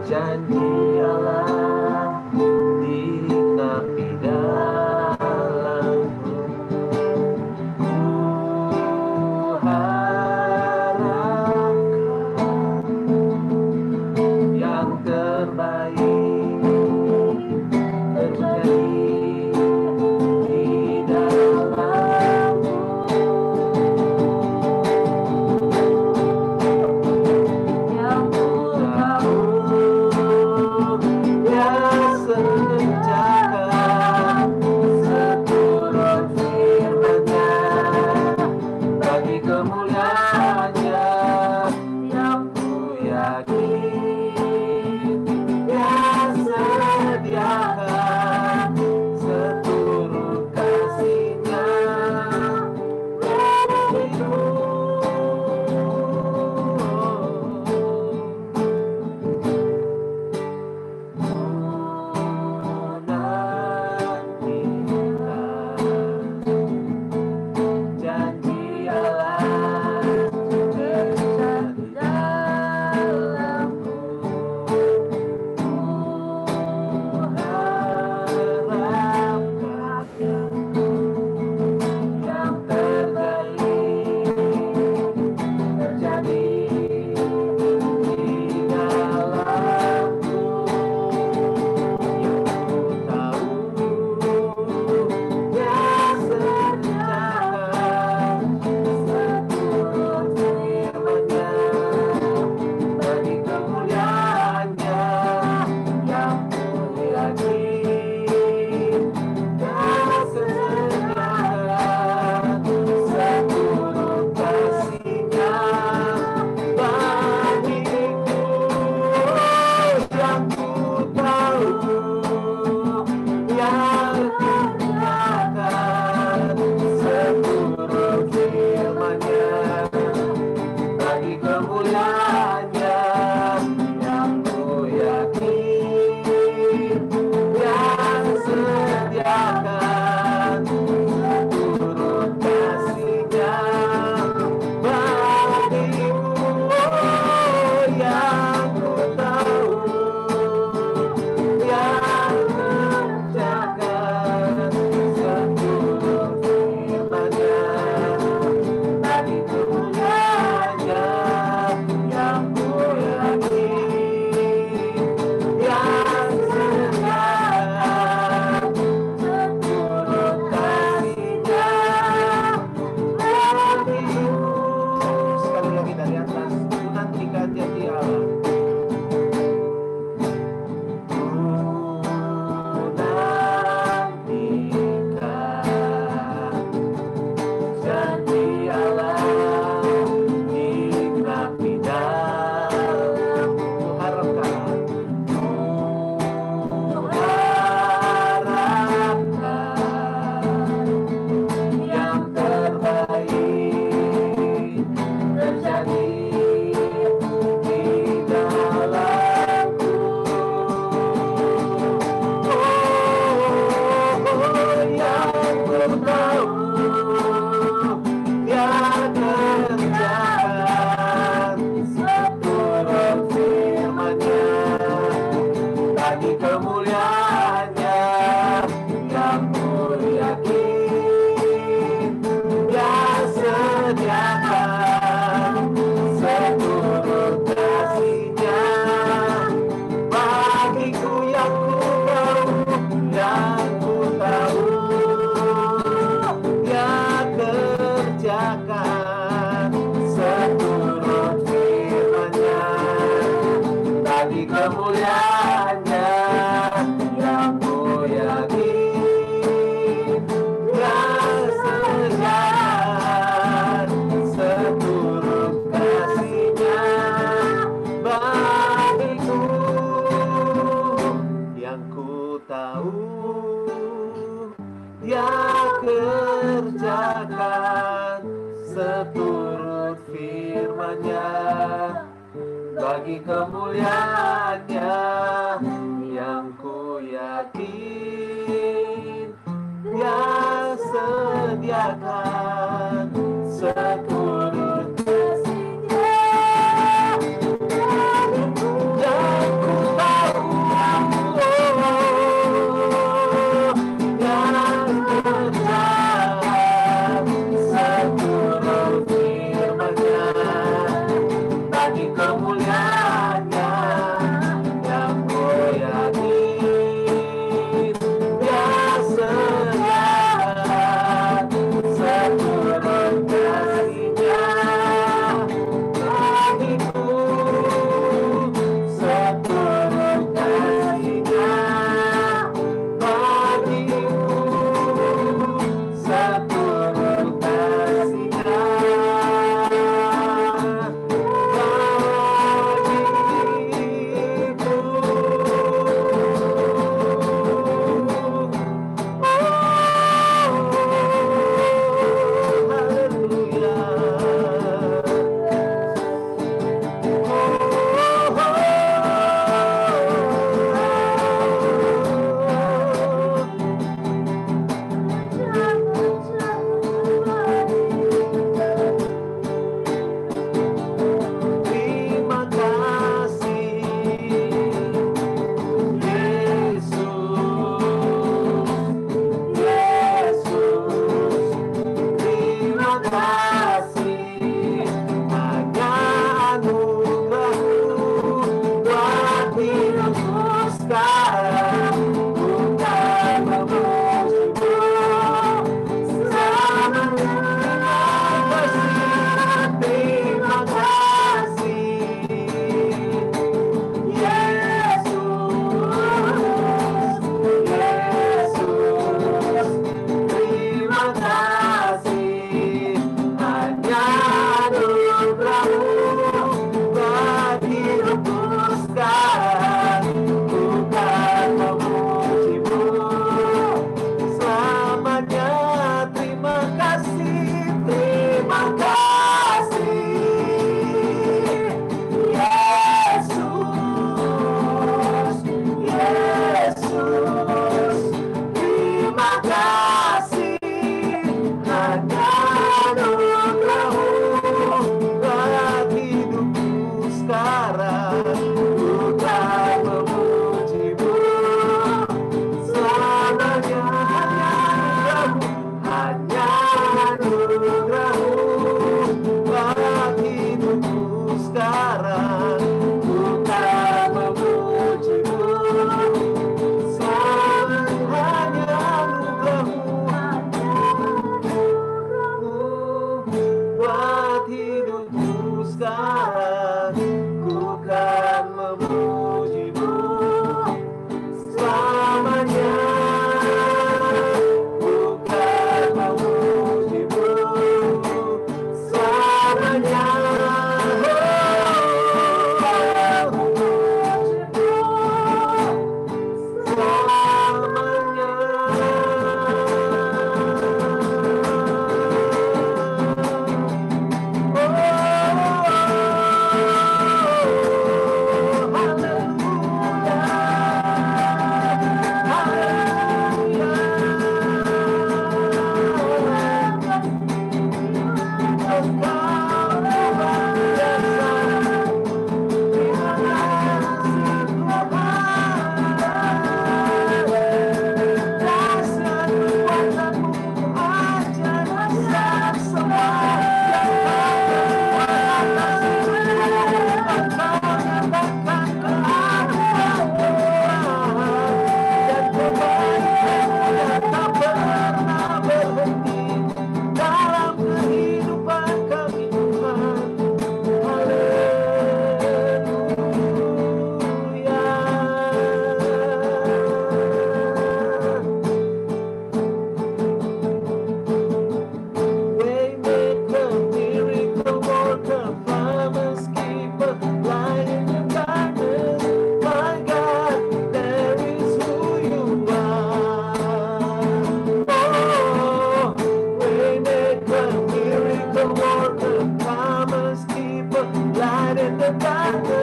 Janji Allah dinapi dalamku, ku harapkan yang terbaik terjadi di dalamku. Yang ku tahu senjata seturut firman-Nya bagi kemuliaan-Nya, yang ku yakin Dia sediakan seturut kasih-Nya bagiku. Janji Allah terjadi dalamku, ku harapkan yang terbaik terjadi di dalamku. Yang ku tahu Dia sediakan seturut firman-Nya bagi kemuliaan-Nya, yang ku yakin Dia sediakan seturut kasih-Nya bagiku. Yang ku tahu yang ternyata seturut firman-Nya bagi kemuliaan-Nya, yang ku yakin yang sediakan seturut kasih-Nya bagiku. Yang ku tahu yang kerjakan seturut firman-Nya bagi kemuliaan-Nya, yang ku yakin yang sediakan seturut kasih-Nya bagiku. Sekali lagi dari atas, ku nantikan janji Allah. Janji Allah dinapi dalamku, ku harapkan yang terbaik terjadi di dalamku. Yang ku tahu Dia kerjakan seturut firman-Nya bagi kemuliaan-Nya, yang ku yakin Dia sediakan seturut kasih-Nya bagiku. Yang ku tahu Dia kerjakan seturut firman-Nya bagi kemuliaan-Nya, yang ku yakin Dia sediakan seturut kasih-Nya bagiku. Yang ku tahu Dia kerjakan bagi kemuliaannya yang ku yakin. Dia sediakan seturut kasih-Nya, dan ku tahu yang berjalan seturut firman-Nya bagi kemuliaannya yang ku yakin. Dia sediakan seturut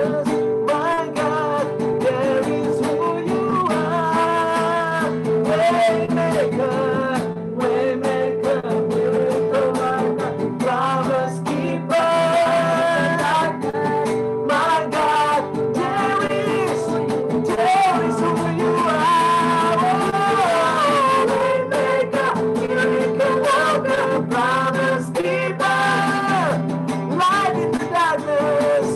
darkness. My God, there is who you are. Waymaker, waymaker, miracle worker, promise keeper. My God, there is who you are. Waymaker, miracle worker, promise keeper. Light in the darkness,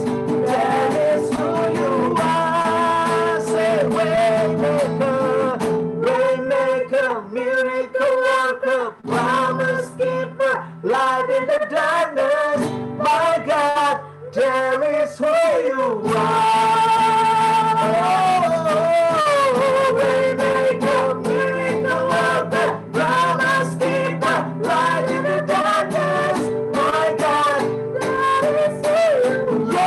that is who you are. Say waymaker, waymaker, miracle worker, promise keeper. Light in the darkness, my God, there is who you are. Waymaker, miracle worker, promise keeper. Light in the darkness, my God, there is who you are.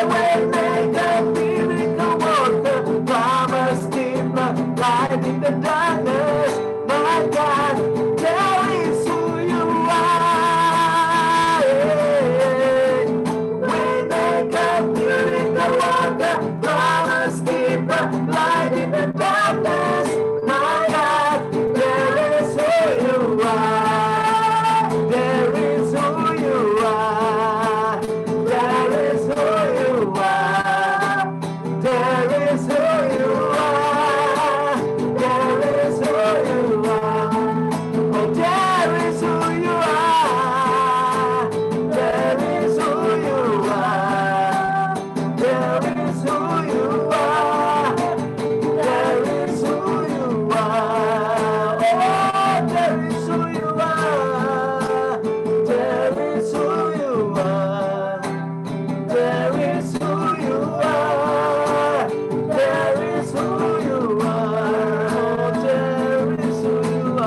Waymaker, miracle worker, promise keeper. Light in the darkness, my God, there is who you are. Waymaker, miracle worker, promise keeper. Light in the darkness, my God, there is who you are. There is who you are. There is who you are. There is who you are. There is who you are. Oh, there is who you are. There is who you are. There is who you are. There is who you are. Oh, there is who you are. There is who you are. There is who you are. There is who you are.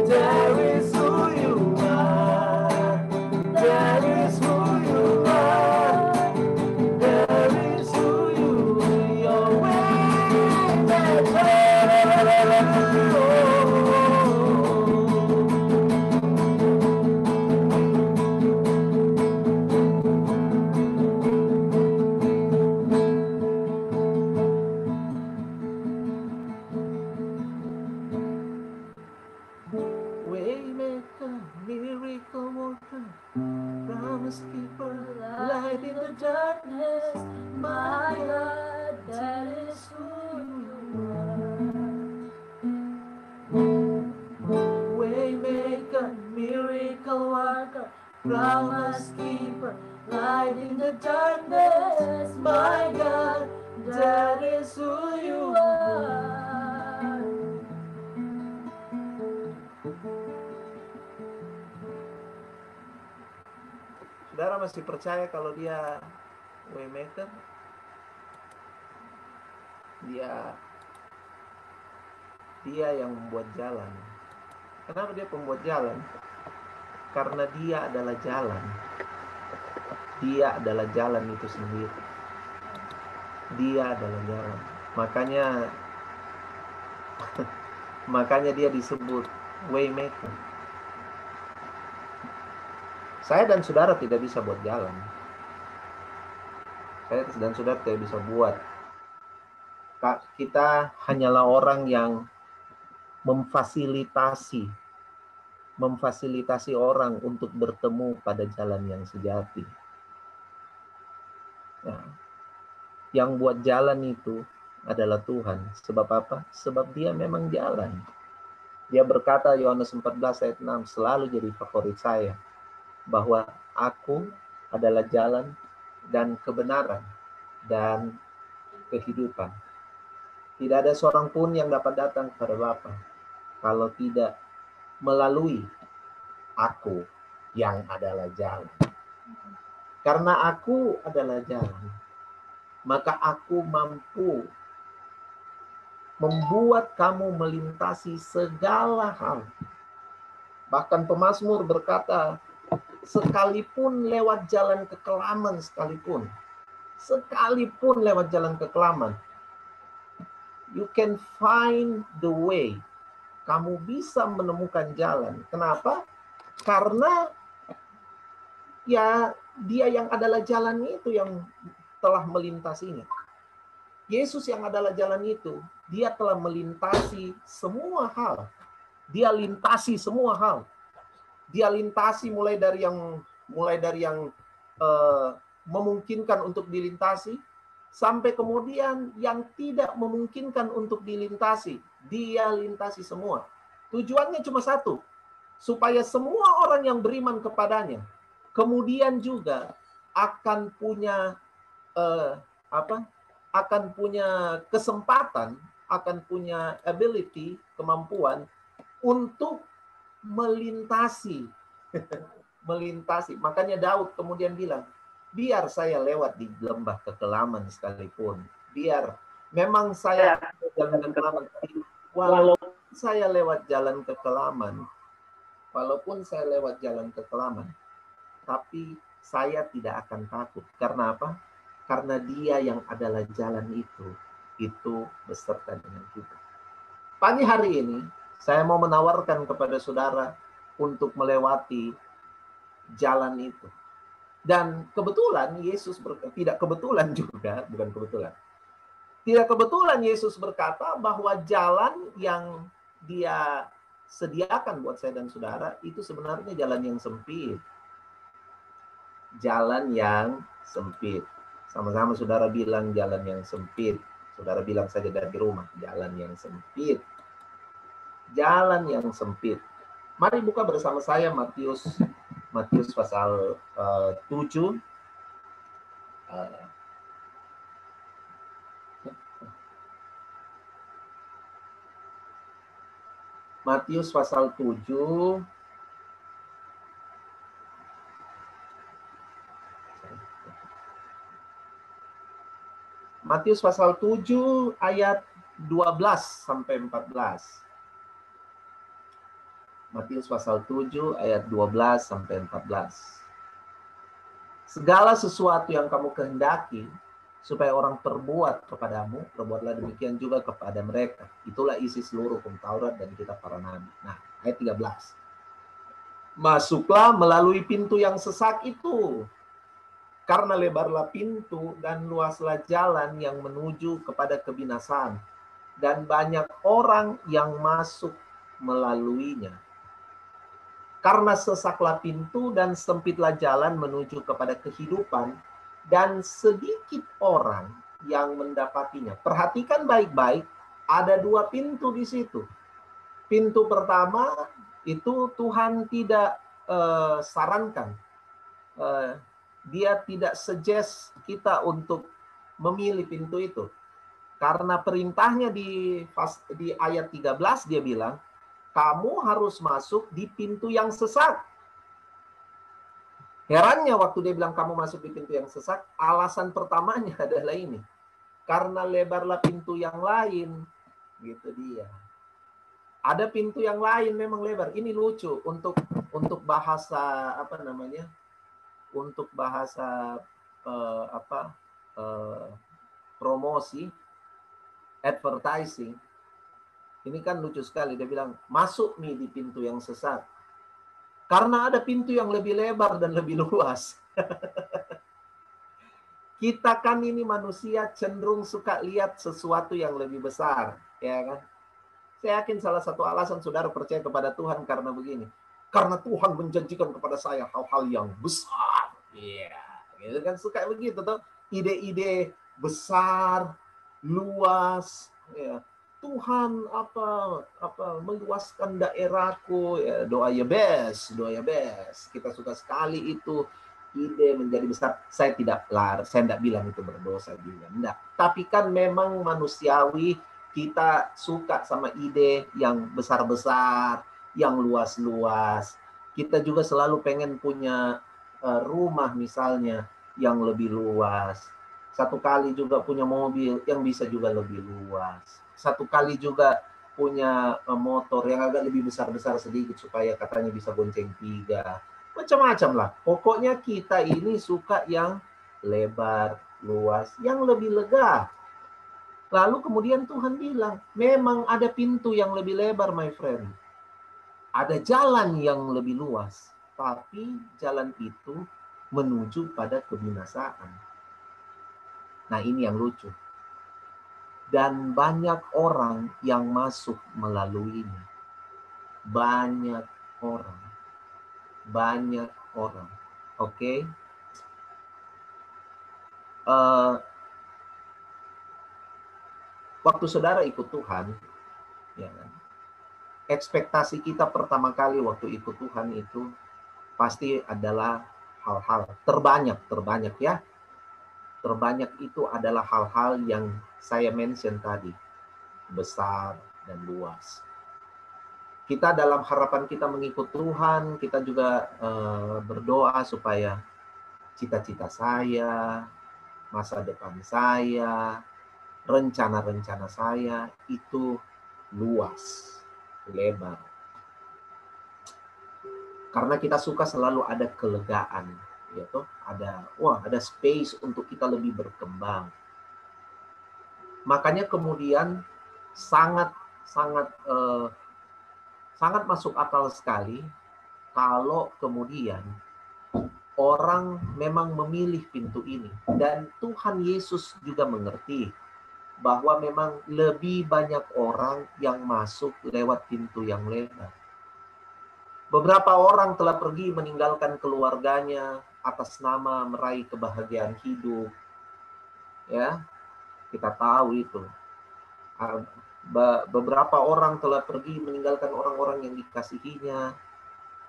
There is who you are. There is who you are. There is who you are. There is who you are. Waymaker, miracle worker, promise keeper, light in the darkness, my God, that is who you are. Waymaker, miracle worker, promise keeper, light in the darkness, my God, that is who you are. Saudara masih percaya kalau dia waymaker? Dia yang membuat jalan. Kenapa dia pembuat jalan? Karena dia adalah jalan. Dia adalah jalan itu sendiri. Dia adalah jalan. Makanya dia disebut waymaker. Saya dan saudara tidak bisa buat jalan. Saya dan saudara tidak bisa buat. Kita hanyalah orang yang memfasilitasi orang untuk bertemu pada jalan yang sejati. Nah, yang buat jalan itu adalah Tuhan. Sebab apa? Sebab dia memang jalan. Dia berkata, Yohanes 14 ayat 6, selalu jadi favorit saya, bahwa aku adalah jalan dan kebenaran dan kehidupan. Tidak ada seorang pun yang dapat datang kepada Bapa kalau tidak melalui aku yang adalah jalan. Karena aku adalah jalan, maka aku mampu membuat kamu melintasi segala hal. Bahkan pemazmur berkata, sekalipun lewat jalan kekelaman sekalipun lewat jalan kekelaman, you can find the way. Kamu bisa menemukan jalan. Kenapa? Karena ya dia yang adalah jalan itu yang telah melintasinya. Yesus yang adalah jalan itu, dia telah melintasi semua hal. Dia lintasi semua hal. Dia lintasi mulai dari yang memungkinkan untuk dilintasi, sampai kemudian yang tidak memungkinkan untuk dilintasi. Dia lintasi semua. Tujuannya cuma satu, supaya semua orang yang beriman kepadanya kemudian juga akan punya akan punya kesempatan, akan punya ability, kemampuan untuk melintasi. Melintasi. Makanya Daud kemudian bilang, biar saya lewat di lembah kekelaman sekalipun, biar memang saya jalan kekelaman, walaupun saya lewat jalan kekelaman, tapi saya tidak akan takut. Karena apa? Karena dia yang adalah jalan itu beserta dengan kita. Pagi hari ini, saya mau menawarkan kepada saudara untuk melewati jalan itu. Dan kebetulan Yesus tidak kebetulan juga, bukan kebetulan. Tidak kebetulan Yesus berkata bahwa jalan yang dia sediakan buat saya dan saudara itu sebenarnya jalan yang sempit. Jalan yang sempit. Sama-sama saudara bilang jalan yang sempit. Saudara bilang saja dari rumah, jalan yang sempit. Jalan yang sempit. Mari buka bersama saya Matius pasal 7. Matius pasal 7. Matius pasal 7 ayat 12 sampai 14. Matius pasal 7 ayat 12 sampai 14. Segala sesuatu yang kamu kehendaki supaya orang perbuat kepadamu, perbuatlah demikian juga kepada mereka. Itulah isi seluruh hukum Taurat dan kitab para nabi. Nah, ayat 13. Masuklah melalui pintu yang sesak itu. Karena lebarlah pintu dan luaslah jalan yang menuju kepada kebinasaan. Dan banyak orang yang masuk melaluinya. Karena sesaklah pintu dan sempitlah jalan menuju kepada kehidupan. Dan sedikit orang yang mendapatinya. Perhatikan baik-baik, ada 2 pintu di situ. Pintu pertama itu Tuhan tidak sarankan. Dia tidak suggest kita untuk memilih pintu itu. Karena perintahnya di ayat 13 dia bilang, kamu harus masuk di pintu yang sesak. Herannya waktu dia bilang kamu masuk di pintu yang sesak, alasan pertamanya adalah ini. Karena lebarlah pintu yang lain. Gitu dia. Ada pintu yang lain memang lebar. Ini lucu untuk bahasa untuk bahasa promosi, advertising. Ini kan lucu sekali. Dia bilang, masuk nih di pintu yang sesak. Karena ada pintu yang lebih lebar dan lebih luas. Kita kan ini manusia cenderung suka lihat sesuatu yang lebih besar. Ya kan? Saya yakin salah satu alasan saudara percaya kepada Tuhan karena begini. Karena Tuhan menjanjikan kepada saya hal-hal yang besar. Iya, gitu kan, suka begitu tuh. Ide-ide besar, luas, ya. Tuhan meluaskan daerahku, ya, doa ya best. Kita suka sekali itu ide menjadi besar. Saya tidak bilang itu berdosa juga, enggak. Tapi kan memang manusiawi, kita suka sama ide yang besar-besar, yang luas-luas. Kita juga selalu pengen punya rumah misalnya yang lebih luas. Satu kali juga punya mobil yang bisa juga lebih luas. Satu kali juga punya motor yang agak lebih besar-besar sedikit supaya katanya bisa bonceng 3. Macam-macam lah. Pokoknya kita ini suka yang lebar, luas, yang lebih lega. Lalu kemudian Tuhan bilang, memang ada pintu yang lebih lebar, my friend. Ada jalan yang lebih luas. Tapi jalan itu menuju pada kebinasaan. Nah, ini yang lucu. Dan banyak orang yang masuk melaluinya. Banyak orang. Banyak orang. Oke? Waktu saudara ikut Tuhan, ya kan? Ekspektasi kita pertama kali waktu ikut Tuhan itu pasti adalah hal-hal terbanyak ya. Terbanyak itu adalah hal-hal yang saya mention tadi, besar dan luas. Kita dalam harapan kita mengikut Tuhan, kita juga berdoa supaya cita-cita saya, masa depan saya, rencana-rencana saya itu luas, lebar. Karena kita suka selalu ada kelegaan, yaitu ada space untuk kita lebih berkembang. Makanya kemudian sangat masuk akal sekali kalau kemudian orang memang memilih pintu ini. Dan Tuhan Yesus juga mengerti bahwa memang lebih banyak orang yang masuk lewat pintu yang lebar. Beberapa orang telah pergi meninggalkan keluarganya atas nama meraih kebahagiaan hidup. Ya, kita tahu itu. Beberapa orang telah pergi meninggalkan orang-orang yang dikasihinya,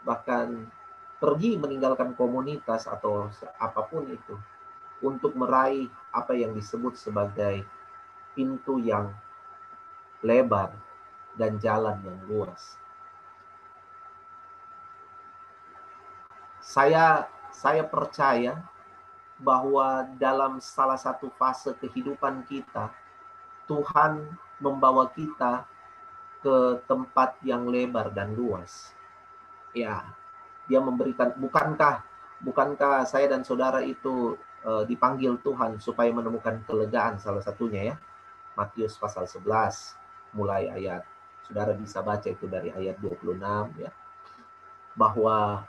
bahkan pergi meninggalkan komunitas atau apapun itu untuk meraih apa yang disebut sebagai pintu yang lebar dan jalan yang luas. Saya percaya bahwa dalam salah satu fase kehidupan kita, Tuhan membawa kita ke tempat yang lebar dan luas. Ya, Dia memberikan, bukankah saya dan saudara itu dipanggil Tuhan supaya menemukan kelegaan, salah satunya ya. Matius pasal 11, mulai ayat, saudara bisa baca itu dari ayat 26 ya. Bahwa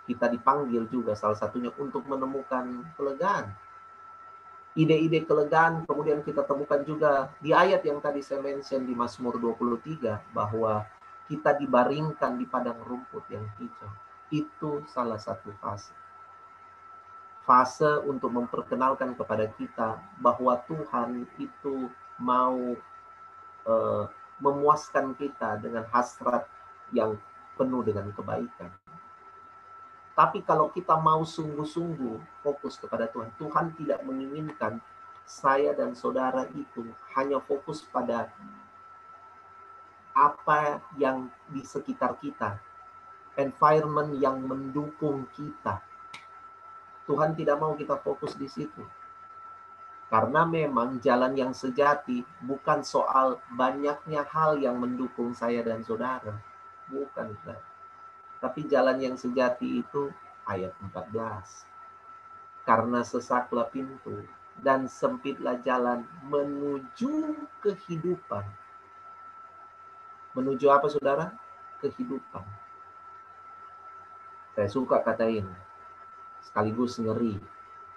kita dipanggil juga salah satunya untuk menemukan kelegaan. Ide-ide kelegaan kemudian kita temukan juga di ayat yang tadi saya mention di Mazmur 23, bahwa kita dibaringkan di padang rumput yang hijau. Itu salah satu fase. Fase untuk memperkenalkan kepada kita bahwa Tuhan itu mau memuaskan kita dengan hasrat yang penuh dengan kebaikan. Tapi kalau kita mau sungguh-sungguh fokus kepada Tuhan, Tuhan tidak menginginkan saya dan saudara itu hanya fokus pada apa yang di sekitar kita, environment yang mendukung kita. Tuhan tidak mau kita fokus di situ. Karena memang jalan yang sejati bukan soal banyaknya hal yang mendukung saya dan saudara. Bukan. Tapi jalan yang sejati itu ayat 14. Karena sesaklah pintu dan sempitlah jalan menuju kehidupan. Menuju apa saudara? Kehidupan. Saya suka kata ini. Sekaligus ngeri.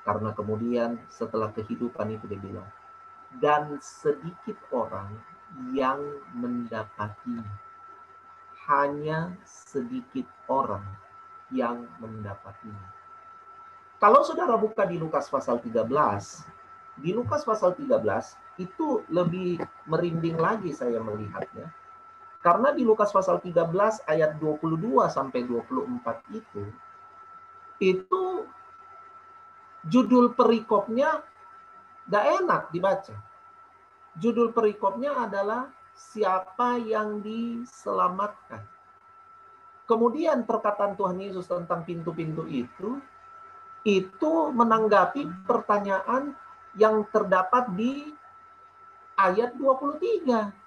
Karena kemudian setelah kehidupan itu dia bilang, dan sedikit orang yang mendapatinya. Hanya sedikit orang yang mendapatinya. Kalau saudara buka di Lukas pasal 13, di Lukas pasal 13 itu lebih merinding lagi saya melihatnya. Karena di Lukas pasal 13 ayat 22 sampai 24 itu judul perikopnya gak enak dibaca. Judul perikopnya adalah siapa yang diselamatkan. Kemudian perkataan Tuhan Yesus tentang pintu-pintu itu menanggapi pertanyaan yang terdapat di ayat 23.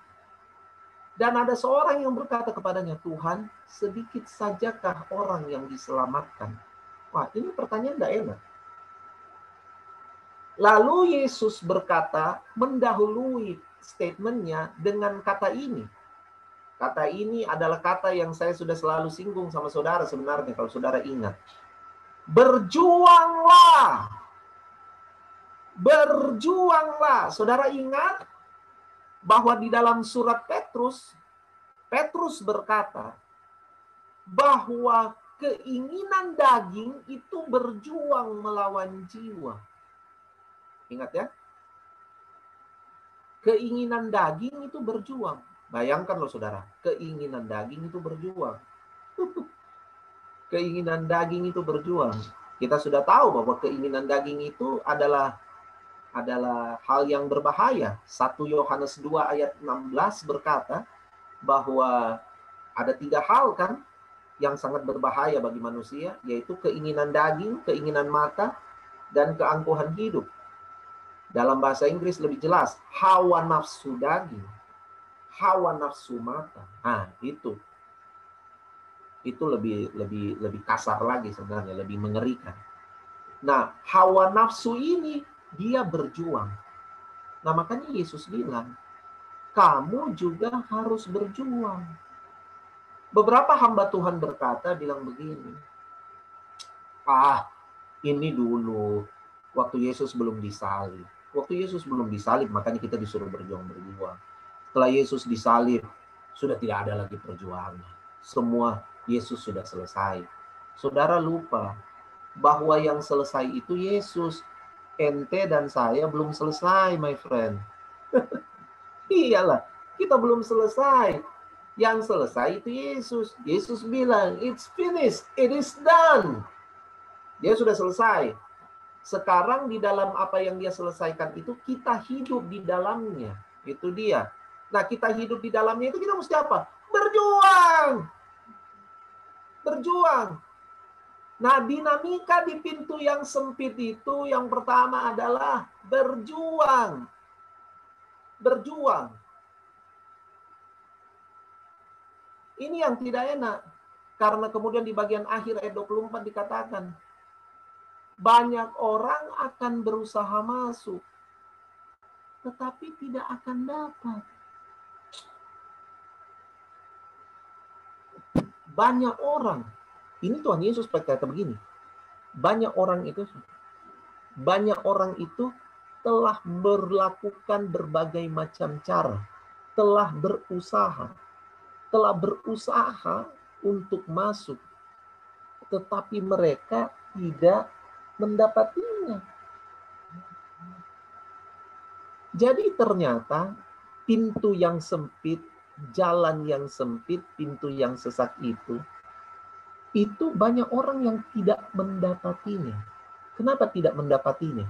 Dan ada seorang yang berkata kepadanya, Tuhan, sedikit sajakah orang yang diselamatkan? Wah, ini pertanyaan gak enak. Lalu Yesus berkata, mendahului statementnya dengan kata ini. Kata ini adalah kata yang saya sudah selalu singgung sama saudara sebenarnya, kalau saudara ingat. Berjuanglah. Berjuanglah. Saudara ingat bahwa di dalam surat Petrus berkata bahwa keinginan daging itu berjuang melawan jiwa. Ingat ya? Keinginan daging itu berjuang. Bayangkan loh saudara, keinginan daging itu berjuang. Keinginan daging itu berjuang. Kita sudah tahu bahwa keinginan daging itu adalah hal yang berbahaya. 1 Yohanes 2 ayat 16 berkata bahwa ada 3 hal kan yang sangat berbahaya bagi manusia, yaitu keinginan daging, keinginan mata, dan keangkuhan hidup. Dalam bahasa Inggris lebih jelas, hawa nafsu daging, hawa nafsu mata. Nah, itu lebih kasar lagi sebenarnya, lebih mengerikan. Nah, hawa nafsu ini dia berjuang. Nah, makanya Yesus bilang, kamu juga harus berjuang. Beberapa hamba Tuhan berkata, bilang begini, ini dulu, waktu Yesus belum disalib. Waktu Yesus belum disalib, makanya kita disuruh berjuang-berjuang. Setelah Yesus disalib, sudah tidak ada lagi perjuangan. Semua Yesus sudah selesai. Saudara lupa bahwa yang selesai itu Yesus. Ente dan saya belum selesai, my friend. Iyalah, kita belum selesai. Yang selesai itu Yesus. Yesus bilang, it's finished, it is done. Dia sudah selesai. Sekarang di dalam apa yang dia selesaikan itu, kita hidup di dalamnya. Itu dia. Nah, kita hidup di dalamnya itu kita mesti apa? Berjuang. Berjuang. Nah, dinamika di pintu yang sempit itu yang pertama adalah berjuang. Berjuang. Ini yang tidak enak. Karena kemudian di bagian akhir ayat 24 dikatakan, banyak orang akan berusaha masuk, tetapi tidak akan dapat. Banyak orang. Ini Tuhan Yesus berkata begini. Banyak orang itu telah melakukan berbagai macam cara, telah berusaha untuk masuk, tetapi mereka tidak mendapatinya. Jadi ternyata pintu yang sempit, jalan yang sempit, pintu yang sesak itu banyak orang yang tidak mendapatinya. Kenapa tidak mendapatinya?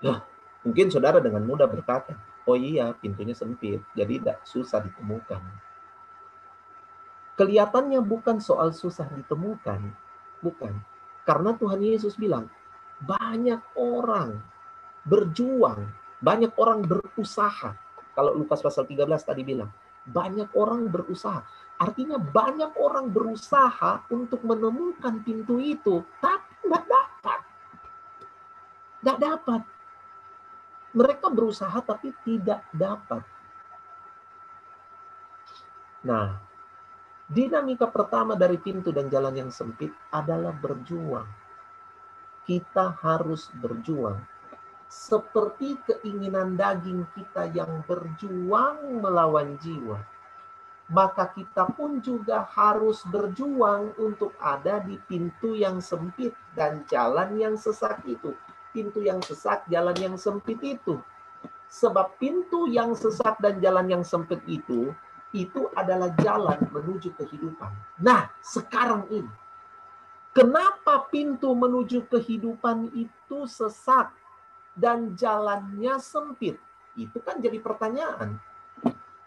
Nah, mungkin saudara dengan mudah berkata, oh iya, pintunya sempit, jadi tidak susah ditemukan. Kelihatannya bukan soal susah ditemukan, bukan. Karena Tuhan Yesus bilang, banyak orang berjuang, banyak orang berusaha. Kalau Lukas pasal 13 tadi bilang, banyak orang berusaha. Artinya banyak orang berusaha untuk menemukan pintu itu, tapi nggak dapat. Nggak dapat. Mereka berusaha tapi tidak dapat. Nah, dinamika pertama dari pintu dan jalan yang sempit adalah berjuang. Kita harus berjuang. Seperti keinginan daging kita yang berjuang melawan jiwa, maka kita pun juga harus berjuang untuk ada di pintu yang sempit dan jalan yang sesak itu. Pintu yang sesak, jalan yang sempit itu. Sebab pintu yang sesak dan jalan yang sempit itu adalah jalan menuju kehidupan. Nah, sekarang ini, kenapa pintu menuju kehidupan itu sesak dan jalannya sempit? Itu kan jadi pertanyaan.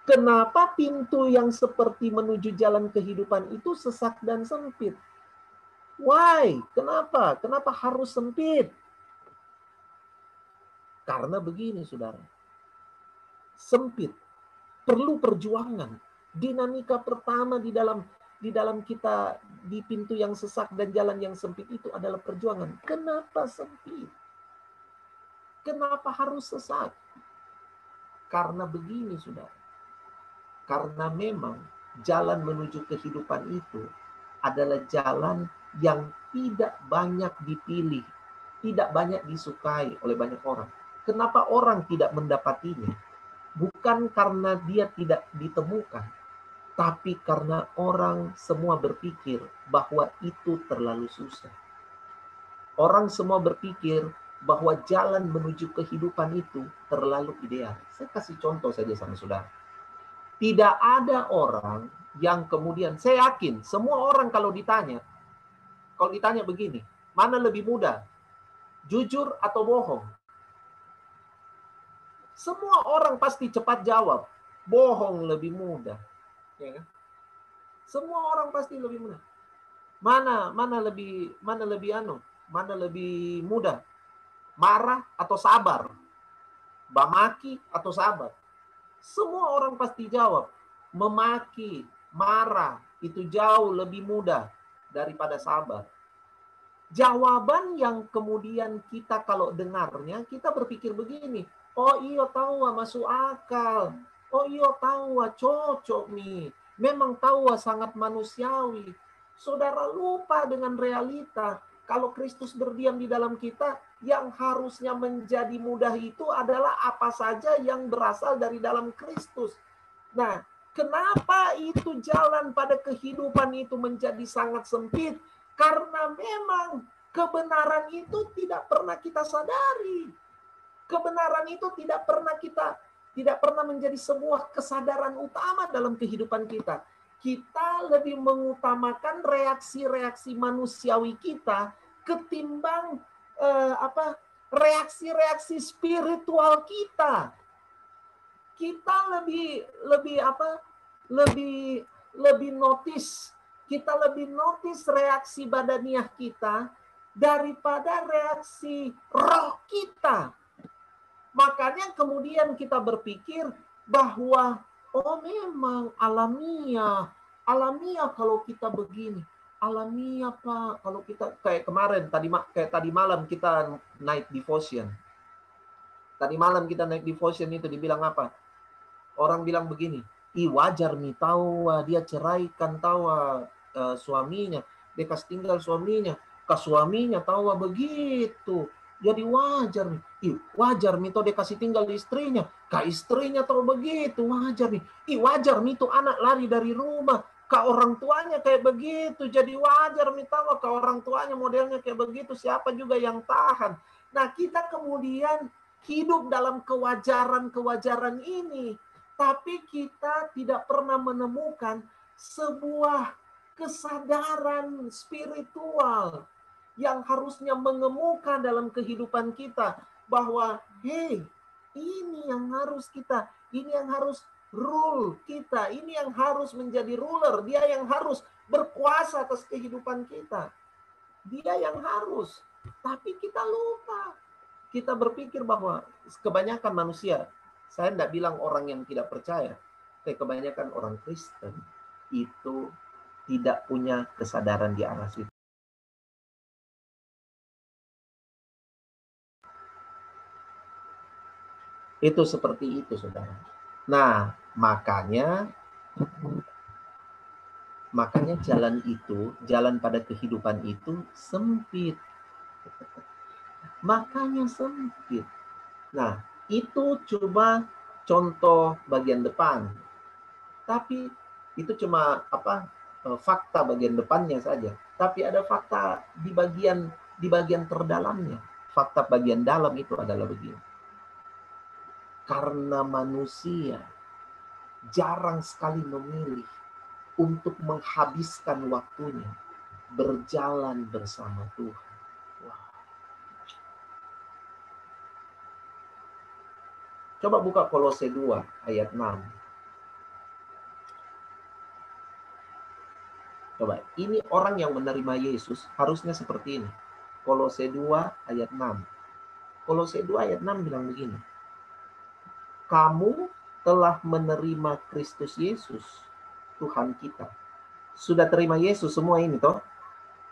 Kenapa pintu yang seperti menuju jalan kehidupan itu sesak dan sempit? Why? Kenapa? Kenapa harus sempit? Karena begini, saudara. Sempit. Perlu perjuangan. Dinamika pertama di dalam kita di pintu yang sesak dan jalan yang sempit itu adalah perjuangan. Kenapa sempit? Kenapa harus sesak? Karena begini, saudara. Karena memang jalan menuju kehidupan itu adalah jalan yang tidak banyak dipilih, tidak banyak disukai oleh banyak orang. Kenapa orang tidak mendapatinya? Bukan karena dia tidak ditemukan, tapi karena orang semua berpikir bahwa itu terlalu susah. Orang semua berpikir bahwa jalan menuju kehidupan itu terlalu ideal. Saya kasih contoh saja sama saudara. Tidak ada orang yang kemudian, saya yakin semua orang kalau ditanya begini, mana lebih mudah, jujur atau bohong? Semua orang pasti cepat jawab, bohong lebih mudah. Ya kan? Semua orang pasti lebih mudah. Mana lebih mudah? Marah atau sabar? Memaki atau sabar? Semua orang pasti jawab, memaki, marah, itu jauh lebih mudah daripada sabar. Jawaban yang kemudian kita kalau dengarnya, kita berpikir begini, oh iya tahu masuk akal, oh iya tahu cocok nih, memang tahu sangat manusiawi. Saudara lupa dengan realita, kalau Kristus berdiam di dalam kita, yang harusnya menjadi mudah itu adalah apa saja yang berasal dari dalam Kristus. Nah, kenapa itu jalan pada kehidupan itu menjadi sangat sempit? Karena memang kebenaran itu tidak pernah kita sadari. Kebenaran itu tidak pernah menjadi sebuah kesadaran utama dalam kehidupan kita. Kita lebih mengutamakan reaksi-reaksi manusiawi kita ketimbang reaksi-reaksi spiritual kita. Kita lebih notice, kita lebih notice reaksi badaniah kita daripada reaksi roh kita. Makanya kemudian kita berpikir bahwa oh memang alamiah kalau kita begini, alamiah Pak kalau kita kayak kemarin tadi malam kita night devotion. Tadi malam kita naik devotion itu dibilang apa? Orang bilang begini, wajar nih tahu dia ceraikan tahu suaminya, dia kasih tinggal suaminya, ke suaminya tahu begitu. Jadi wajar nih, wajar nih tuh dia kasih tinggal di istrinya, ke istrinya tahu begitu, wajar nih. Wajar nih tuh anak lari dari rumah, ke orang tuanya kayak begitu, jadi wajar nih tahu ke orang tuanya modelnya kayak begitu, siapa juga yang tahan. Nah kita kemudian hidup dalam kewajaran ini. Tapi kita tidak pernah menemukan sebuah kesadaran spiritual yang harusnya mengemuka dalam kehidupan kita. Bahwa, hey, ini yang harus kita, ini yang harus rule kita, ini yang harus menjadi ruler, dia yang harus berkuasa atas kehidupan kita. Dia yang harus, tapi kita lupa. Kita berpikir bahwa kebanyakan manusia, saya tidak bilang orang yang tidak percaya, tapi kebanyakan orang Kristen itu tidak punya kesadaran di arah situ. Itu seperti itu, saudara. Nah, makanya jalan pada kehidupan itu sempit. Makanya sempit. Nah, itu coba contoh bagian depan. Tapi itu cuma fakta bagian depannya saja. Tapi ada fakta di bagian terdalamnya. Fakta bagian dalam itu adalah begini. Karena manusia jarang sekali memilih untuk menghabiskan waktunya berjalan bersama Tuhan. Coba buka Kolose 2 ayat 6. Coba, ini orang yang menerima Yesus harusnya seperti ini. Kolose 2 ayat 6. Kolose 2 ayat 6 bilang begini. Kamu telah menerima Kristus Yesus, Tuhan kita. Sudah terima Yesus semua ini toh?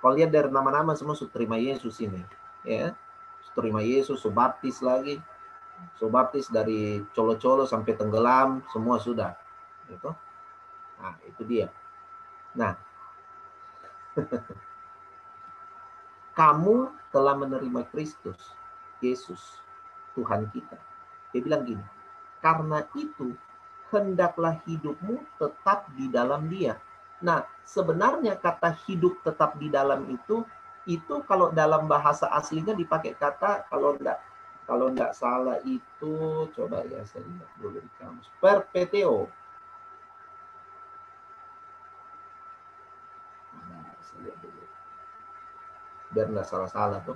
Kalau lihat dari nama-nama semua sudah terima Yesus ini. Ya, terima Yesus, subaptis lagi. Subaptis dari colo-colo sampai tenggelam, semua sudah. Gitu. Nah, itu dia. Nah, kamu telah menerima Kristus, Yesus, Tuhan kita. Dia bilang gini, karena itu hendaklah hidupmu tetap di dalam Dia. Nah, sebenarnya kata hidup tetap di dalam itu kalau dalam bahasa aslinya dipakai kata, kalau enggak salah itu, coba ya saya lihat dulu di kamus, perpeteo. Nah, saya lihat dulu. Biar enggak salah-salah tuh.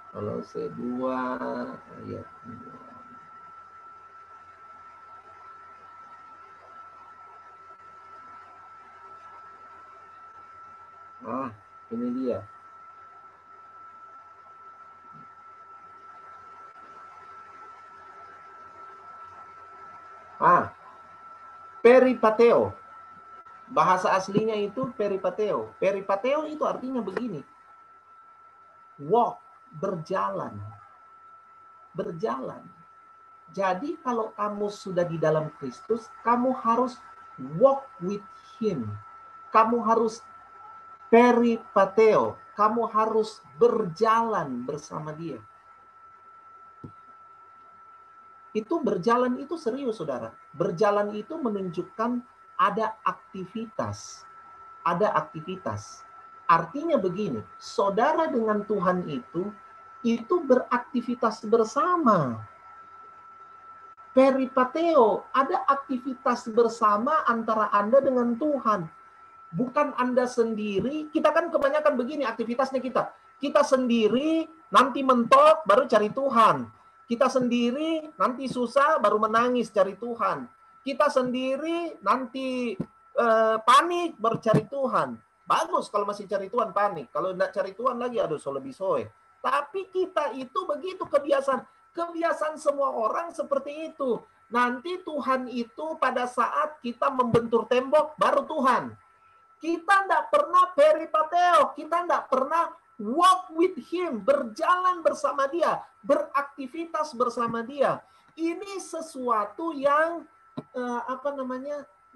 Kalau C2 ayat 2. Ini dia. Peripateo. Bahasa aslinya itu peripateo. Peripateo itu artinya begini. Walk, berjalan. Berjalan. Jadi kalau kamu sudah di dalam Kristus, kamu harus walk with Him. Kamu harus peripateo. Kamu harus berjalan bersama Dia. Itu berjalan itu serius, saudara. Berjalan itu menunjukkan ada aktivitas. Ada aktivitas. Artinya begini, saudara dengan Tuhan itu beraktivitas bersama. Peripateo, ada aktivitas bersama antara Anda dengan Tuhan. Bukan Anda sendiri. Kita kan kebanyakan begini aktivitasnya kita. Kita sendiri, nanti mentok, baru cari Tuhan. Kita sendiri, nanti susah, baru menangis cari Tuhan. Kita sendiri, nanti panik, baru cari Tuhan. Bagus kalau masih cari Tuhan, panik. Kalau tidak cari Tuhan lagi, aduh, so lebih soe. Tapi kita itu begitu kebiasaan. Kebiasaan semua orang seperti itu. Nanti Tuhan itu pada saat kita membentur tembok, baru Tuhan. Kita tidak pernah peripateo, kita tidak pernah walk with Him, berjalan bersama Dia, beraktivitas bersama Dia. Ini sesuatu yang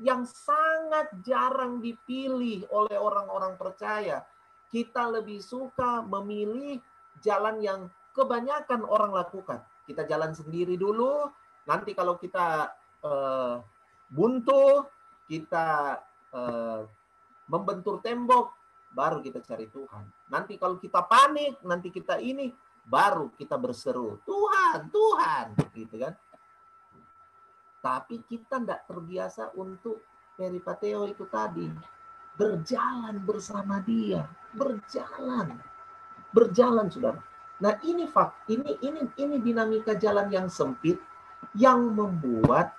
yang sangat jarang dipilih oleh orang-orang percaya. Kita lebih suka memilih jalan yang kebanyakan orang lakukan. Kita jalan sendiri dulu, nanti kalau kita buntu, kita membentur tembok, baru kita cari Tuhan. Nanti kalau kita panik, nanti kita ini, baru kita berseru, Tuhan, Tuhan, gitu kan. Tapi kita tidak terbiasa untuk peripateo itu tadi. Berjalan bersama Dia. Berjalan, saudara. Nah, ini dinamika jalan yang sempit yang membuat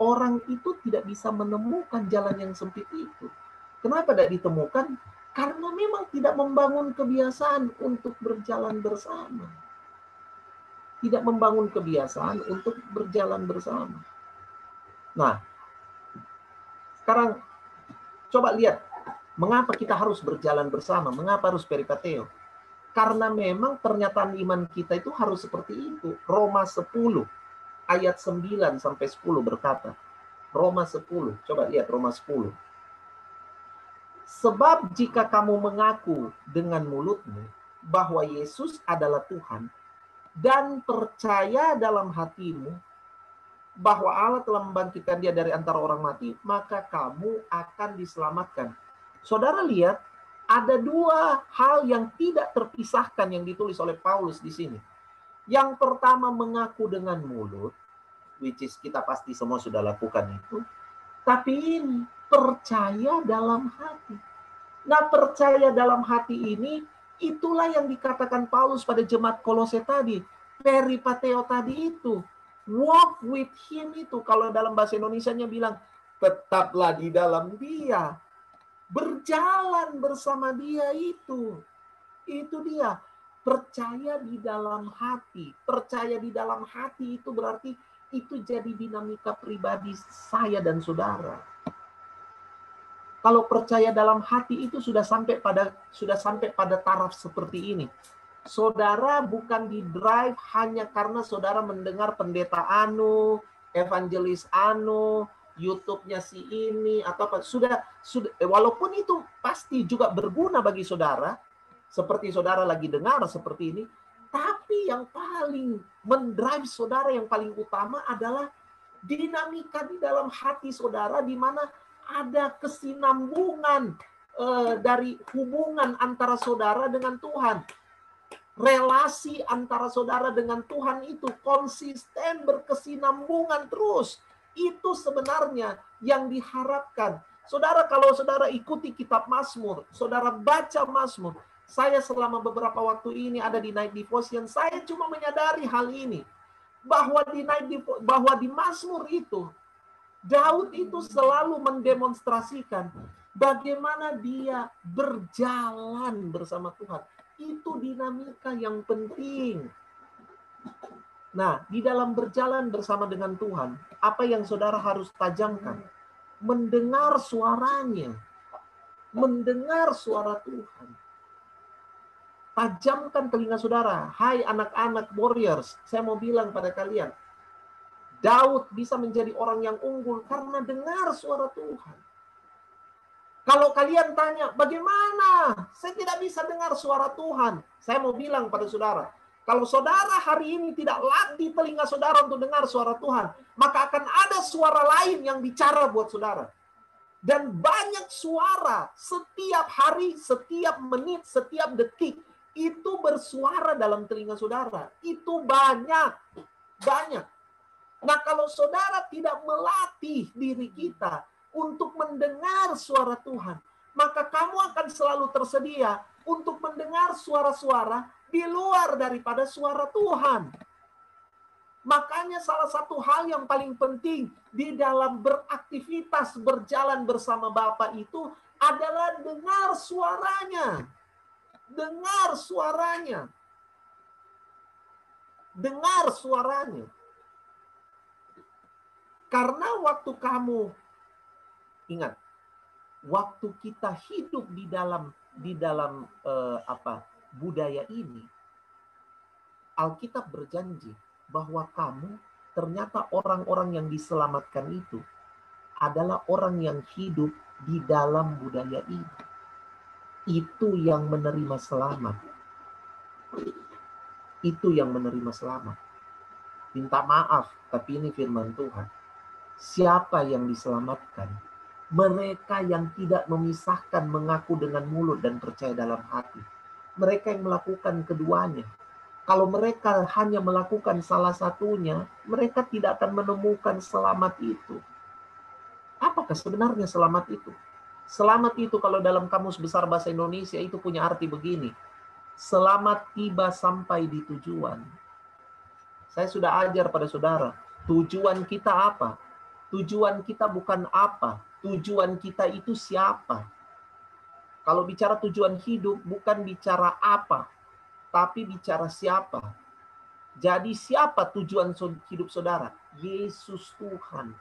orang itu tidak bisa menemukan jalan yang sempit itu. Kenapa tidak ditemukan? Karena memang tidak membangun kebiasaan untuk berjalan bersama. Tidak membangun kebiasaan untuk berjalan bersama. Nah, sekarang coba lihat, mengapa kita harus berjalan bersama? Mengapa harus peripateo? Karena memang pernyataan iman kita itu harus seperti itu. Roma 10 ayat 9 sampai 10 berkata. Roma 10, coba lihat Roma 10. Sebab jika kamu mengaku dengan mulutmu bahwa Yesus adalah Tuhan dan percaya dalam hatimu bahwa Allah telah membangkitkan Dia dari antara orang mati, maka kamu akan diselamatkan. Saudara lihat, ada dua hal yang tidak terpisahkan yang ditulis oleh Paulus di sini. Yang pertama mengaku dengan mulut, which is kita pasti semua sudah lakukan itu. Tapi ini percaya dalam hati. Nah, percaya dalam hati ini, itulah yang dikatakan Paulus pada jemaat Kolose tadi. Peripateo tadi itu. Walk with Him itu. Kalau dalam bahasa Indonesianya bilang, tetaplah di dalam Dia. Berjalan bersama Dia itu. Itu dia. Percaya di dalam hati. Percaya di dalam hati itu berarti itu jadi dinamika pribadi saya dan saudara. Kalau percaya dalam hati itu sudah sampai pada taraf seperti ini. Saudara bukan di drive hanya karena saudara mendengar pendeta anu, evangelis anu, YouTube-nya si ini atau apa, sudah walaupun itu pasti juga berguna bagi saudara, seperti saudara lagi dengar seperti ini, tapi yang paling mendrive saudara, yang paling utama adalah dinamika di dalam hati saudara, di mana ada kesinambungan dari hubungan antara saudara dengan Tuhan. Relasi antara saudara dengan Tuhan itu konsisten, berkesinambungan terus. Itu sebenarnya yang diharapkan. Saudara, kalau saudara ikuti kitab Mazmur, saudara baca Mazmur, saya selama beberapa waktu ini ada di Night Devotion, saya cuma menyadari hal ini. Bahwa di Mazmur itu, Daud itu selalu mendemonstrasikan bagaimana dia berjalan bersama Tuhan. Itu dinamika yang penting. Nah, di dalam berjalan bersama dengan Tuhan, apa yang saudara harus tajamkan? Mendengar suaranya. Mendengar suara Tuhan. Tajamkan telinga saudara. Hai anak-anak warriors, saya mau bilang pada kalian, Daud bisa menjadi orang yang unggul karena dengar suara Tuhan. Kalau kalian tanya, bagaimana? Saya tidak bisa dengar suara Tuhan. Saya mau bilang pada saudara, kalau saudara hari ini tidak latih telinga saudara untuk dengar suara Tuhan, maka akan ada suara lain yang bicara buat saudara. Dan banyak suara setiap hari, setiap menit, setiap detik, itu bersuara dalam telinga saudara. Itu banyak. Banyak. Nah, kalau saudara tidak melatih diri kita untuk mendengar suara Tuhan, maka kamu akan selalu tersedia untuk mendengar suara-suara di luar daripada suara Tuhan. Makanya salah satu hal yang paling penting di dalam beraktivitas berjalan bersama Bapa itu adalah dengar suaranya. Dengar suaranya. Dengar suaranya. Karena waktu kamu, ingat, waktu kita hidup di dalam budaya ini, Alkitab berjanji bahwa kamu ternyata orang-orang yang diselamatkan itu adalah orang yang hidup di dalam budaya ini. Itu yang menerima selamat. Itu yang menerima selamat. Minta maaf, tapi ini firman Tuhan. Siapa yang diselamatkan? Mereka yang tidak memisahkan mengaku dengan mulut dan percaya dalam hati. Mereka yang melakukan keduanya. Kalau mereka hanya melakukan salah satunya, mereka tidak akan menemukan selamat itu. Apakah sebenarnya selamat itu? Selamat itu kalau dalam Kamus Besar Bahasa Indonesia itu punya arti begini. Selamat tiba sampai di tujuan. Saya sudah ajar pada saudara, tujuan kita apa? Tujuan kita bukan apa, tujuan kita itu siapa. Kalau bicara tujuan hidup, bukan bicara apa, tapi bicara siapa. Jadi siapa tujuan hidup saudara? Yesus Tuhan.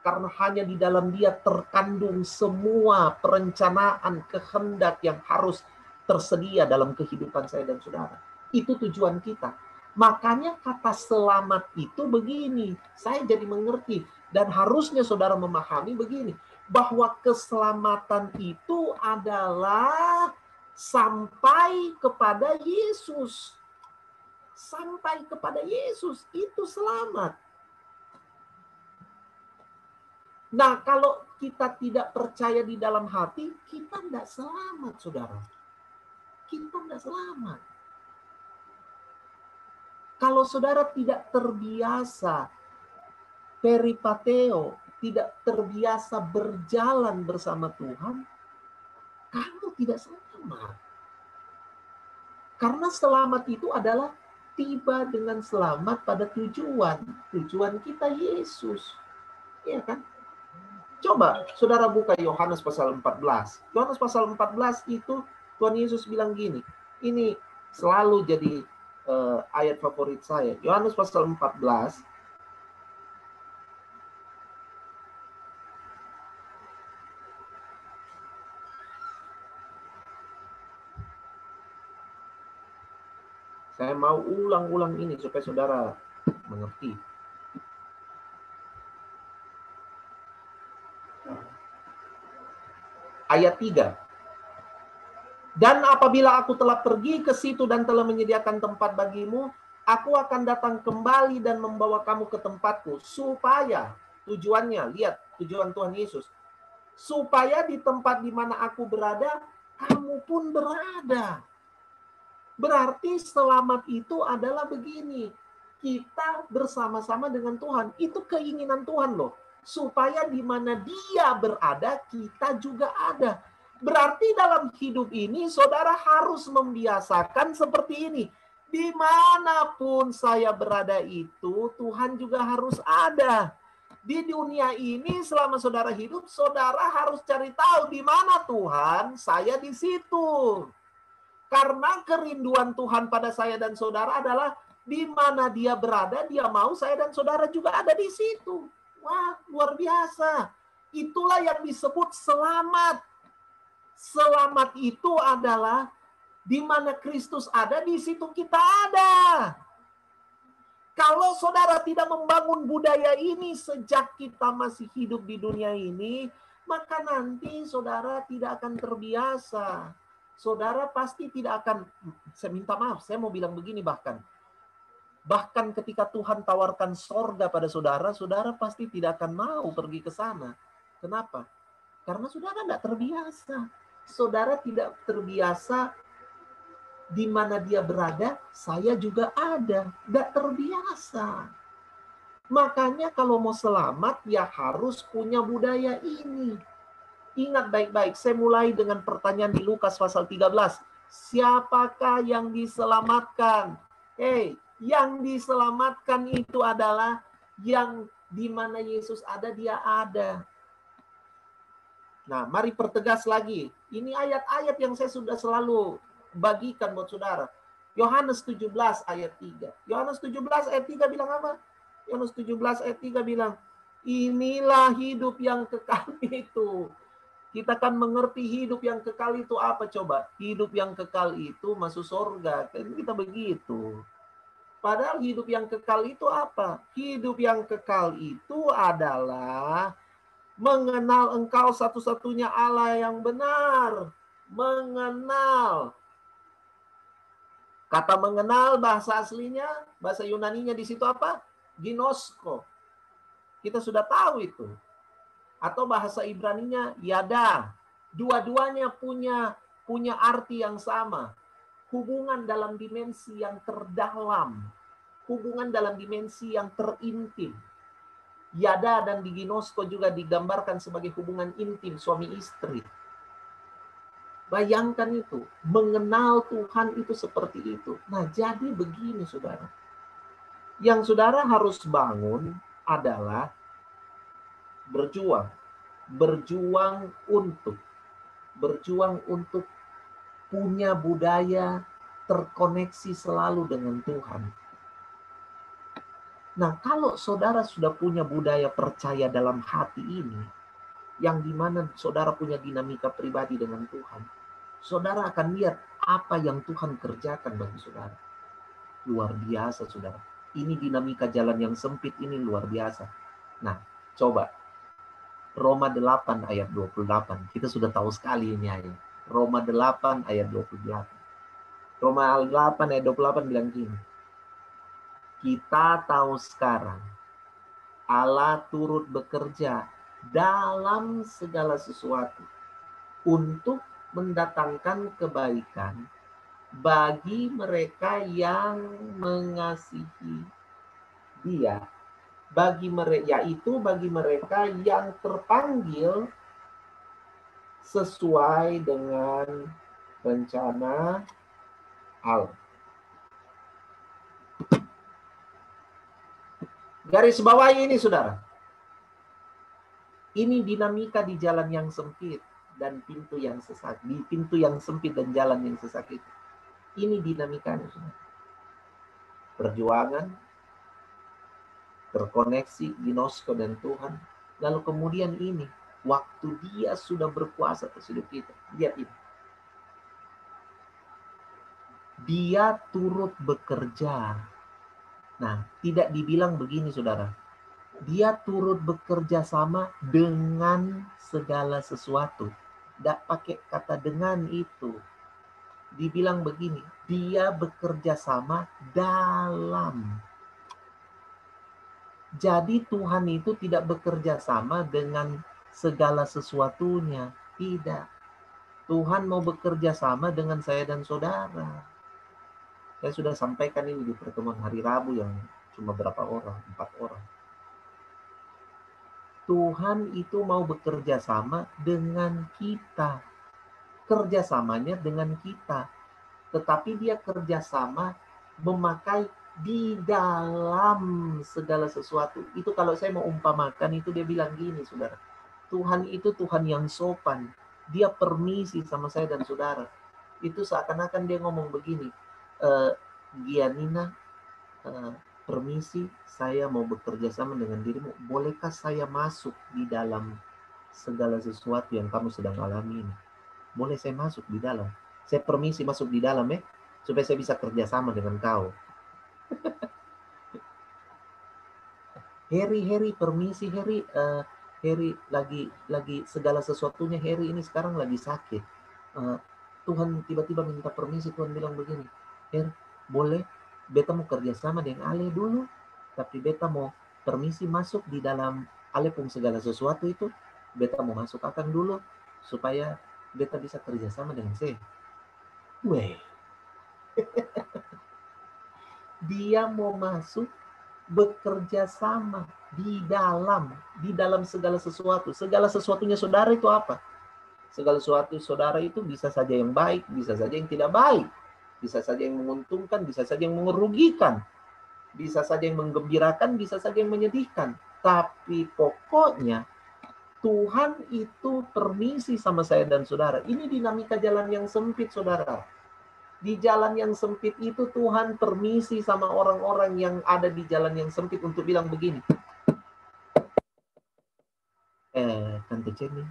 Karena hanya di dalam Dia terkandung semua perencanaan, kehendak yang harus tersedia dalam kehidupan saya dan saudara. Itu tujuan kita. Makanya kata selamat itu begini, saya jadi mengerti. Dan harusnya saudara memahami begini, bahwa keselamatan itu adalah sampai kepada Yesus. Sampai kepada Yesus, itu selamat. Nah, kalau kita tidak percaya di dalam hati, kita tidak selamat, saudara. Kita tidak selamat. Kalau saudara tidak terbiasa peripateo, tidak terbiasa berjalan bersama Tuhan, kamu tidak selamat. Karena selamat itu adalah tiba dengan selamat pada tujuan. Tujuan kita Yesus. Iya kan? Coba saudara buka Yohanes pasal 14. Yohanes pasal 14 itu Tuhan Yesus bilang gini. Ini selalu jadi ayat favorit saya. Yohanes pasal 14. Saya mau ulang-ulang ini supaya saudara mengerti. Ayat 3. Dan apabila aku telah pergi ke situ dan telah menyediakan tempat bagimu, aku akan datang kembali dan membawa kamu ke tempatku. Supaya, tujuannya, lihat tujuan Tuhan Yesus. Supaya di tempat di mana aku berada, kamu pun berada. Berarti selamat itu adalah begini. Kita bersama-sama dengan Tuhan. Itu keinginan Tuhan loh. Supaya di mana dia berada, kita juga ada. Berarti dalam hidup ini, saudara harus membiasakan seperti ini. Dimanapun saya berada itu, Tuhan juga harus ada. Di dunia ini, selama saudara hidup, saudara harus cari tahu di mana Tuhan, saya di situ. Karena kerinduan Tuhan pada saya dan saudara adalah di mana dia berada, dia mau saya dan saudara juga ada di situ. Wah, luar biasa. Itulah yang disebut selamat. Selamat itu adalah di mana Kristus ada, di situ kita ada. Kalau saudara tidak membangun budaya ini sejak kita masih hidup di dunia ini, maka nanti saudara tidak akan terbiasa. Saudara pasti tidak akan, saya minta maaf, saya mau bilang begini bahkan ketika Tuhan tawarkan sorga pada saudara, saudara pasti tidak akan mau pergi ke sana. Kenapa? Karena saudara tidak terbiasa. Saudara tidak terbiasa di mana dia berada, saya juga ada. Tidak terbiasa. Makanya kalau mau selamat, ya harus punya budaya ini. Ingat baik-baik, saya mulai dengan pertanyaan di Lukas pasal 13. Siapakah yang diselamatkan? Yang diselamatkan itu adalah yang di mana Yesus ada, dia ada. Nah, mari pertegas lagi. Ini ayat-ayat yang saya sudah selalu bagikan buat saudara. Yohanes 17 ayat 3. Yohanes 17 ayat 3 bilang apa? Yohanes 17 ayat 3 bilang, inilah hidup yang kekal itu. Kita kan mengerti hidup yang kekal itu apa coba? Hidup yang kekal itu masuk surga. Kan kita begitu. Padahal hidup yang kekal itu apa? Hidup yang kekal itu adalah mengenal engkau satu-satunya Allah yang benar. Mengenal. Kata mengenal bahasa aslinya, bahasa Yunaninya di situ apa? Ginosko. Kita sudah tahu itu. Atau bahasa Ibraninya yada. Dua-duanya punya arti yang sama. Hubungan dalam dimensi yang terdalam. Hubungan dalam dimensi yang terintim. Yada dan diginosko juga digambarkan sebagai hubungan intim suami istri. Bayangkan itu, mengenal Tuhan itu seperti itu. Nah, jadi begini saudara. Yang saudara harus bangun adalah berjuang. Berjuang untuk punya budaya terkoneksi selalu dengan Tuhan. Nah, kalau saudara sudah punya budaya percaya dalam hati ini, yang dimana saudara punya dinamika pribadi dengan Tuhan, saudara akan lihat apa yang Tuhan kerjakan bagi saudara. Luar biasa, saudara. Ini dinamika jalan yang sempit ini luar biasa. Nah, coba. Roma 8 ayat 28. Kita sudah tahu sekali ini ayat. Roma 8 ayat 28. Roma 8 ayat 28 bilang gini. Kita tahu sekarang Allah turut bekerja dalam segala sesuatu untuk mendatangkan kebaikan bagi mereka yang mengasihi Dia, bagi mereka yang terpanggil sesuai dengan rencana Allah. Garis bawah ini, saudara. Ini dinamika di jalan yang sempit dan pintu yang sesak. Di pintu yang sempit dan jalan yang sesak itu. Ini dinamikanya, saudara. Perjuangan, terkoneksi, ginosko dan Tuhan. Lalu kemudian ini, waktu dia sudah berkuasa atas hidup kita. Lihat ini. Dia turut bekerja. Nah, tidak dibilang begini, saudara. Dia turut bekerja sama dengan segala sesuatu. Tidak pakai kata dengan itu. Dibilang begini, dia bekerja sama dalam. Jadi Tuhan itu tidak bekerja sama dengan segala sesuatunya. Tidak. Tuhan mau bekerja sama dengan saya dan saudara. Saya sudah sampaikan ini di pertemuan hari Rabu yang cuma berapa orang? 4 orang. Tuhan itu mau bekerja sama dengan kita. Kerjasamanya dengan kita. Tetapi dia kerjasama memakai di dalam segala sesuatu. Itu kalau saya mau umpamakan, itu dia bilang gini, saudara. Tuhan itu Tuhan yang sopan. Dia permisi sama saya dan saudara. Itu seakan-akan dia ngomong begini, Gianina, permisi, saya mau bekerja sama dengan dirimu. Bolehkah saya masuk di dalam segala sesuatu yang kamu sedang alami ini? Boleh saya masuk di dalam? Saya permisi masuk di dalam ya, supaya saya bisa kerjasama dengan kau. Harry, permisi Harry. Harry lagi segala sesuatunya Harry ini sekarang lagi sakit. Tuhan tiba-tiba minta permisi, Tuhan bilang begini, Harry, boleh beta mau kerjasama dengan Ale dulu, tapi beta mau permisi masuk di dalam Ale pun segala sesuatu itu, beta mau masuk akan dulu, supaya beta bisa kerjasama dengan saya. Weh. Dia mau masuk bekerja sama di dalam segala sesuatu. Segala sesuatunya saudara itu apa? Segala sesuatu saudara itu bisa saja yang baik, bisa saja yang tidak baik. Bisa saja yang menguntungkan, bisa saja yang merugikan. Bisa saja yang menggembirakan, bisa saja yang menyedihkan. Tapi pokoknya Tuhan itu permisi sama saya dan saudara. Ini dinamika jalan yang sempit, saudara. Di jalan yang sempit itu Tuhan permisi sama orang-orang yang ada di jalan yang sempit untuk bilang begini. Tante Jenny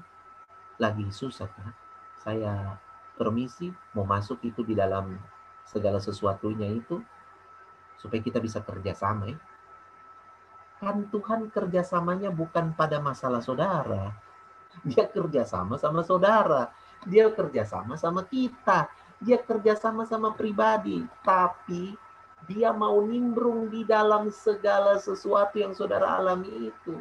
lagi susah kan? Saya permisi mau masuk itu di dalam segala sesuatunya itu supaya kita bisa kerjasama ya. Kan Tuhan kerjasamanya bukan pada masalah saudara. Dia kerjasama sama saudara. Dia kerjasama sama kita. Dia kerjasama sama pribadi. Tapi dia mau nimbrung di dalam segala sesuatu yang saudara alami itu.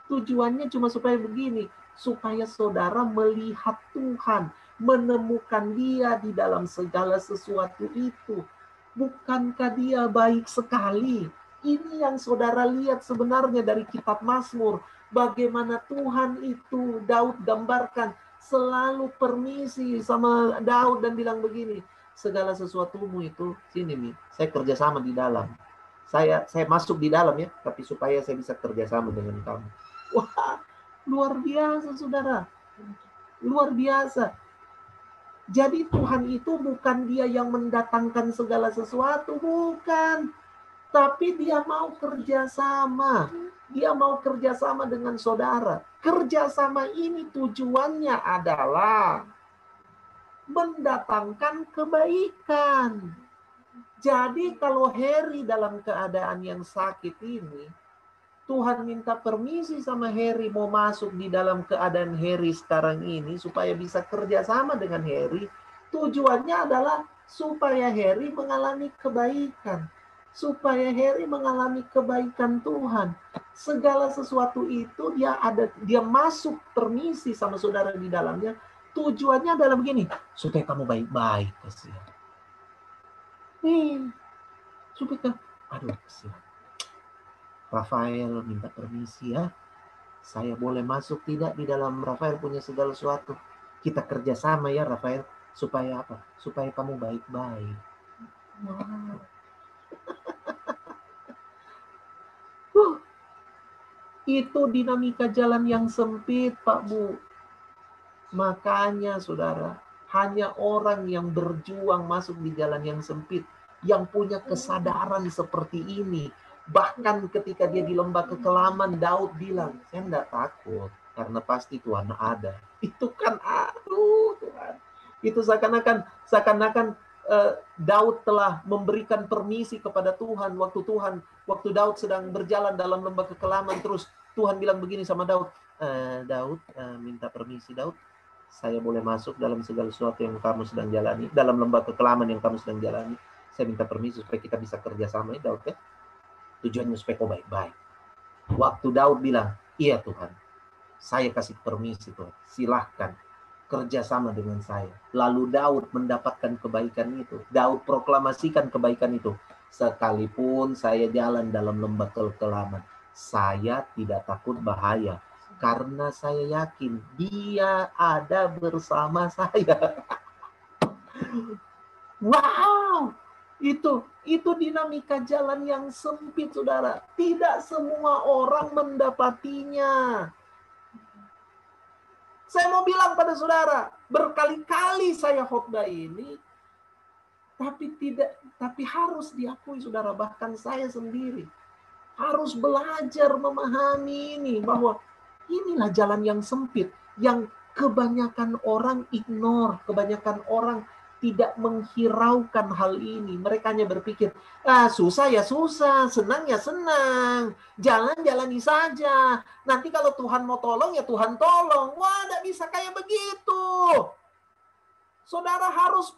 Tujuannya cuma supaya begini. Supaya saudara melihat Tuhan. Menemukan dia di dalam segala sesuatu itu. Bukankah dia baik sekali? Ini yang saudara lihat sebenarnya dari kitab Mazmur. Bagaimana Tuhan itu Daud gambarkan selalu permisi sama Daud dan bilang begini, segala sesuatumu itu sini nih, saya kerjasama di dalam. Saya masuk di dalam ya, tapi supaya saya bisa kerjasama dengan kamu. Wah, luar biasa saudara. Luar biasa. Jadi Tuhan itu bukan dia yang mendatangkan segala sesuatu, bukan. Tapi dia mau kerjasama. Dia mau kerjasama dengan saudara. Kerjasama ini tujuannya adalah mendatangkan kebaikan. Jadi kalau Harry dalam keadaan yang sakit ini, Tuhan minta permisi sama Harry mau masuk di dalam keadaan Harry sekarang ini supaya bisa kerjasama dengan Harry. Tujuannya adalah supaya Harry mengalami kebaikan. Supaya Harry mengalami kebaikan Tuhan. Segala sesuatu itu dia masuk permisi sama saudara di dalamnya. Tujuannya adalah begini, supaya kamu baik-baik, kasihan. Supaya kasihan. Rafael minta permisi ya. Saya boleh masuk tidak di dalam Rafael punya segala sesuatu. Kita kerjasama ya Rafael. Supaya apa? Supaya kamu baik-baik. Wow. Itu dinamika jalan yang sempit, Pak Bu. Makanya saudara, hanya orang yang berjuang masuk di jalan yang sempit, yang punya kesadaran seperti ini. Bahkan ketika dia di lembah kekelaman, Daud bilang, saya enggak takut, karena pasti Tuhan ada. Itu kan, aduh Tuhan. Itu seakan-akan Daud telah memberikan permisi kepada Tuhan. Waktu Daud sedang berjalan dalam lembah kekelaman, terus Tuhan bilang begini sama Daud, Daud minta permisi Daud, saya boleh masuk dalam segala sesuatu yang kamu sedang jalani, dalam lembah kekelaman yang kamu sedang jalani. Saya minta permisi supaya kita bisa kerjasama, Daud ya. Tujuannya supaya kau baik-baik. Waktu Daud bilang, iya Tuhan, saya kasih permisi Tuhan, silahkan kerjasama dengan saya. Lalu Daud mendapatkan kebaikan itu. Daud proklamasikan kebaikan itu. Sekalipun saya jalan dalam lembah kekelaman, saya tidak takut bahaya. Karena saya yakin dia ada bersama saya. Wow! Itu dinamika jalan yang sempit, saudara. Tidak semua orang mendapatinya. Saya mau bilang pada saudara, berkali-kali saya khotbah ini, tapi harus diakui saudara, bahkan saya sendiri harus belajar memahami ini, bahwa inilah jalan yang sempit, yang kebanyakan orang ignore, kebanyakan orang tidak menghiraukan hal ini. Mereka hanya berpikir, susah ya susah, senang ya senang, jalani saja. Nanti kalau Tuhan mau tolong ya Tuhan tolong. Wah, tidak bisa kayak begitu. Saudara harus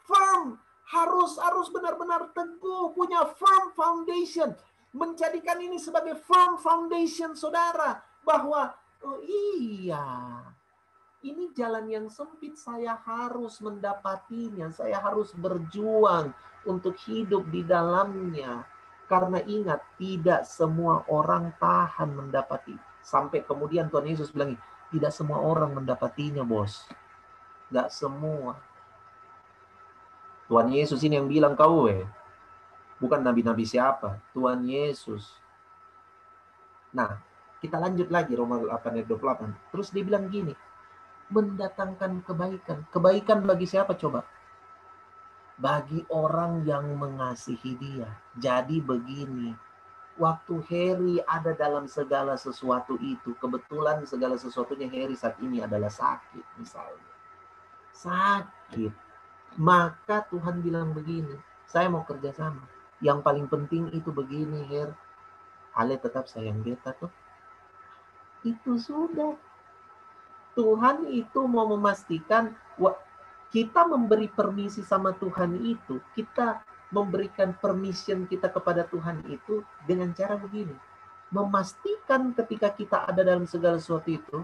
firm, harus benar-benar teguh, punya firm foundation. Menjadikan ini sebagai firm foundation saudara, bahwa oh iya, ini jalan yang sempit, saya harus mendapatinya, saya harus berjuang untuk hidup di dalamnya. Karena ingat, tidak semua orang tahan mendapati. Sampai kemudian Tuhan Yesus bilang, tidak semua orang mendapatinya, bos. Tidak semua. Tuhan Yesus ini yang bilang kau, bukan nabi-nabi siapa, Tuhan Yesus. Nah, kita lanjut lagi Roma 8 ayat 28. Terus dia bilang gini, mendatangkan kebaikan. Kebaikan bagi siapa coba? Bagi orang yang mengasihi dia. Jadi begini, waktu Harry ada dalam segala sesuatu itu, kebetulan segala sesuatunya Harry saat ini adalah sakit misalnya. Sakit. Maka Tuhan bilang begini, saya mau kerjasama. Yang paling penting itu begini, Her. Ale tetap sayang beta tuh. Itu sudah. Tuhan itu mau memastikan, kita memberi permisi sama Tuhan itu, kita memberikan permission kita kepada Tuhan itu dengan cara begini. Memastikan ketika kita ada dalam segala sesuatu itu,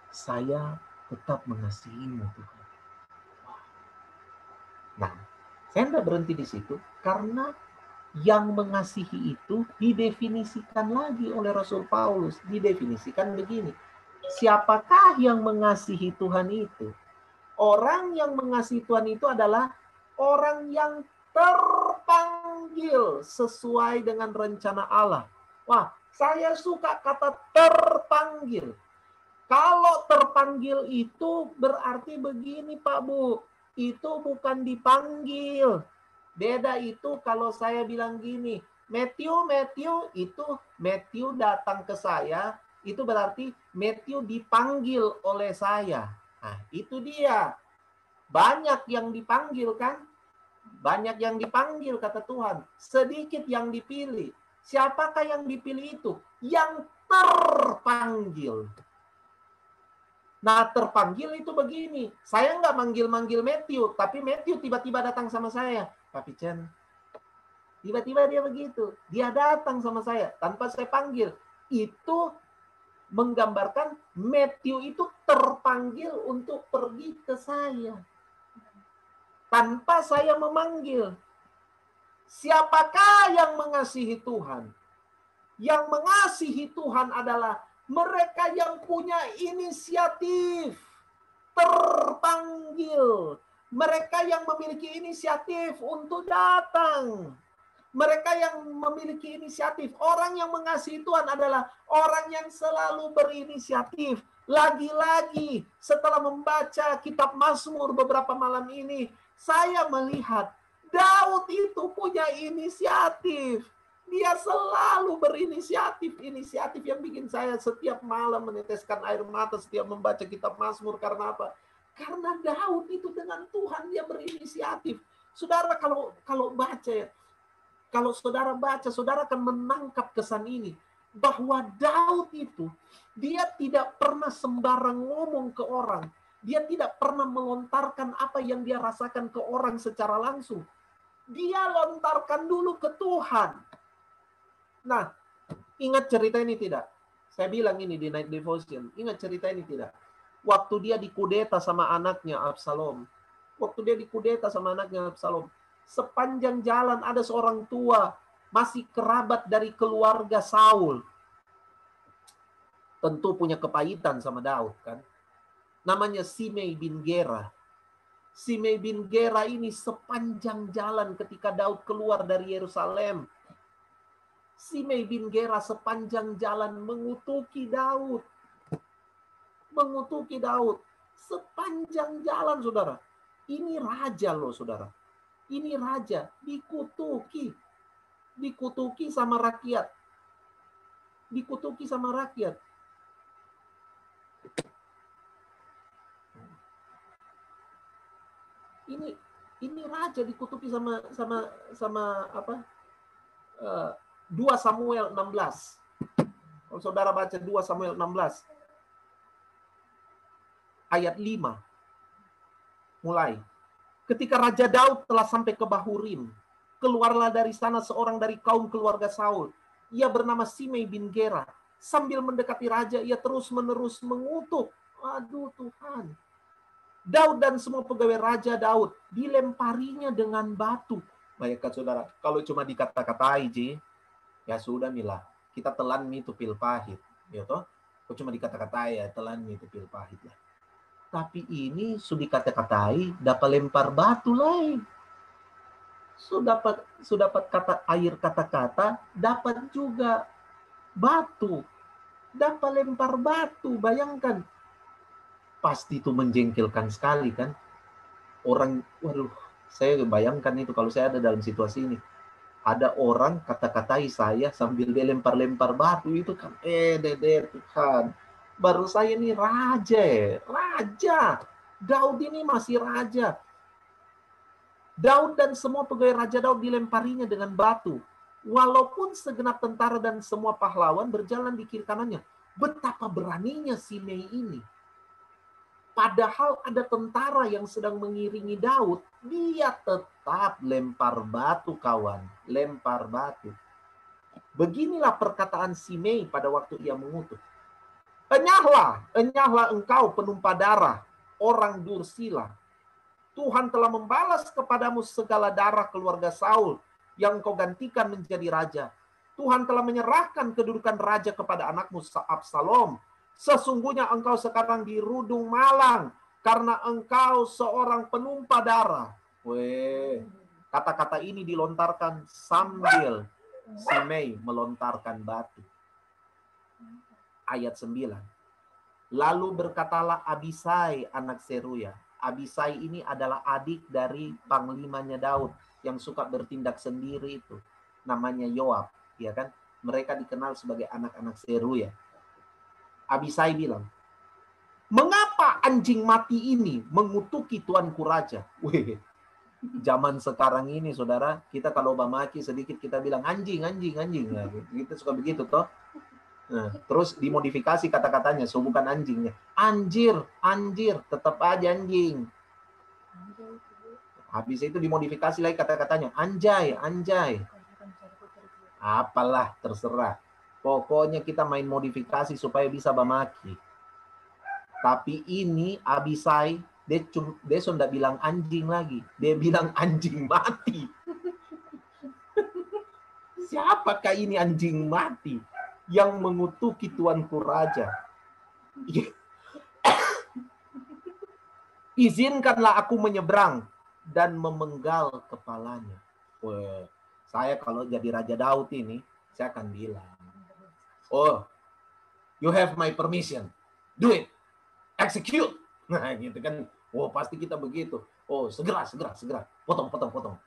saya tetap mengasihimu Tuhan. Nah, saya tidak berhenti di situ, karena yang mengasihi itu didefinisikan lagi oleh Rasul Paulus. Didefinisikan begini. Siapakah yang mengasihi Tuhan itu? Orang yang mengasihi Tuhan itu adalah orang yang terpanggil sesuai dengan rencana Allah. Wah, saya suka kata terpanggil. Kalau terpanggil itu berarti begini Pak Bu, itu bukan dipanggil. Beda itu kalau saya bilang gini, Matthew, itu Matthew datang ke saya, itu berarti Matthew dipanggil oleh saya. Nah, itu dia. Banyak yang dipanggil kan? Banyak yang dipanggil kata Tuhan. Sedikit yang dipilih. Siapakah yang dipilih itu? Yang terpanggil. Nah, terpanggil itu begini. Saya nggak manggil-manggil Matthew, tapi Matthew tiba-tiba datang sama saya. Papi Chen, tiba-tiba dia begitu. Dia datang sama saya tanpa saya panggil. Itu menggambarkan Matthew itu terpanggil untuk pergi ke saya. Tanpa saya memanggil. Siapakah yang mengasihi Tuhan? Yang mengasihi Tuhan adalah mereka yang punya inisiatif, terpanggil. Mereka yang memiliki inisiatif untuk datang. Mereka yang memiliki inisiatif. Orang yang mengasihi Tuhan adalah orang yang selalu berinisiatif. Lagi-lagi setelah membaca kitab Mazmur beberapa malam ini, saya melihat Daud itu punya inisiatif. Dia selalu berinisiatif. Inisiatif yang bikin saya setiap malam meneteskan air mata setiap membaca kitab Mazmur. Karena apa? Karena Daud itu dengan Tuhan dia berinisiatif. Saudara kalau baca ya, kalau saudara baca, saudara akan menangkap kesan ini. Bahwa Daud itu, dia tidak pernah sembarang ngomong ke orang. Dia tidak pernah melontarkan apa yang dia rasakan ke orang secara langsung. Dia lontarkan dulu ke Tuhan. Nah, ingat cerita ini tidak? Saya bilang ini di Night Devotion. Ingat cerita ini tidak? Waktu dia dikudeta sama anaknya Absalom. Sepanjang jalan ada seorang tua, masih kerabat dari keluarga Saul. Tentu punya kepahitan sama Daud kan. Namanya Simei bin Gera. Simei bin Gera ini sepanjang jalan ketika Daud keluar dari Yerusalem. Simei bin Gera sepanjang jalan mengutuki Daud. Sepanjang jalan, saudara. Ini raja loh, saudara. Ini raja dikutuki. Dikutuki sama rakyat. Ini raja dikutuki sama apa? 2 Samuel 16. Kalau saudara baca 2 Samuel 16 ayat 5 mulai. Ketika Raja Daud telah sampai ke Bahurim, keluarlah dari sana seorang dari kaum keluarga Saul. Ia bernama Simei bin Gera. Sambil mendekati raja, ia terus-menerus mengutuk. Aduh Tuhan. Daud dan semua pegawai Raja Daud dilemparinya dengan batu. Bayangkan saudara, kalau cuma dikata-katai, ya sudah Mila, kita telan itu pil pahit. Ya toh? Kalau cuma dikata-katai, ya telan itu pil pahit lah. Tapi ini sudah dikata-katai, dapat lempar batu lain. Sudah dapat air kata-kata, dapat juga batu. Dapat lempar batu, bayangkan. Pasti itu menjengkelkan sekali kan. Orang, waduh, saya bayangkan itu kalau saya ada dalam situasi ini. Ada orang kata-katai saya sambil dia lempar-lempar batu itu kan. Tuhan. Baru saya ini raja. Daud ini masih raja. Daud dan semua pegawai Raja Daud dilemparinya dengan batu. Walaupun segenap tentara dan semua pahlawan berjalan di kiri kanannya. Betapa beraninya Simei ini. Padahal ada tentara yang sedang mengiringi Daud, dia tetap lempar batu, kawan. Lempar batu. Beginilah perkataan Simei pada waktu ia mengutuk. Enyahlah engkau penumpah darah, orang Dursila. Tuhan telah membalas kepadamu segala darah keluarga Saul yang kau gantikan menjadi raja. Tuhan telah menyerahkan kedudukan raja kepada anakmu Absalom. Sesungguhnya engkau sekarang dirudung malang karena engkau seorang penumpah darah. Kata-kata ini dilontarkan sambil Simei melontarkan batu. Ayat 9. Lalu berkatalah Abisai anak Seruya. Abisai ini adalah adik dari panglimanya Daud yang suka bertindak sendiri itu. Namanya Yoab, ya kan? Mereka dikenal sebagai anak-anak Seruya. Abisai bilang, mengapa anjing mati ini mengutuki tuanku raja? Zaman sekarang ini, saudara, kita kalau bamaki sedikit kita bilang anjing. Nah, kita suka begitu toh. Nah, terus dimodifikasi kata-katanya, so bukan anjingnya. Anjir, tetap aja anjing. Habis itu dimodifikasi lagi kata-katanya, anjay. Apalah, terserah. Pokoknya kita main modifikasi supaya bisa bamaki. Tapi ini Abisai, dia sudah bilang anjing lagi. Dia bilang anjing mati. Siapakah ini anjing mati yang mengutuki tuanku raja? Izinkanlah aku menyeberang dan memenggal kepalanya. Saya kalau jadi Raja Daud ini, saya akan bilang, oh, you have my permission. Do it. Execute. Nah, gitu kan. Oh, pasti kita begitu. Oh, segera. Potong.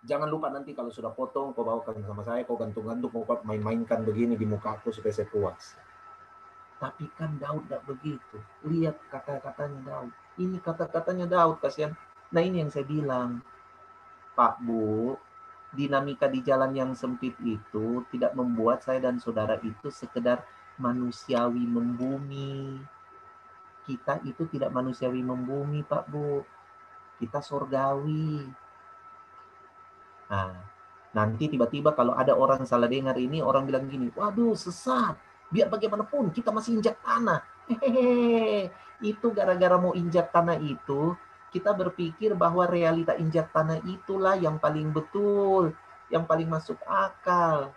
Jangan lupa nanti kalau sudah potong, kau bawakan sama saya, kau gantung-gantung, kau main-mainkan begini di muka aku supaya saya puas. Tapi kan Daud tidak begitu. Lihat kata-katanya Daud. Ini kata-katanya Daud, kasihan. Nah, ini yang saya bilang. Pak, Bu, dinamika di jalan yang sempit itu tidak membuat saya dan saudara itu sekedar manusiawi membumi. Kita itu tidak manusiawi membumi, Pak Bu. Kita sorgawi. Nah, nanti tiba-tiba kalau ada orang salah dengar ini, orang bilang gini, waduh sesat. Biar bagaimanapun kita masih injak tanah. Hehehe. Itu gara-gara mau injak tanah itu, kita berpikir bahwa realita injak tanah itulah yang paling betul, yang paling masuk akal.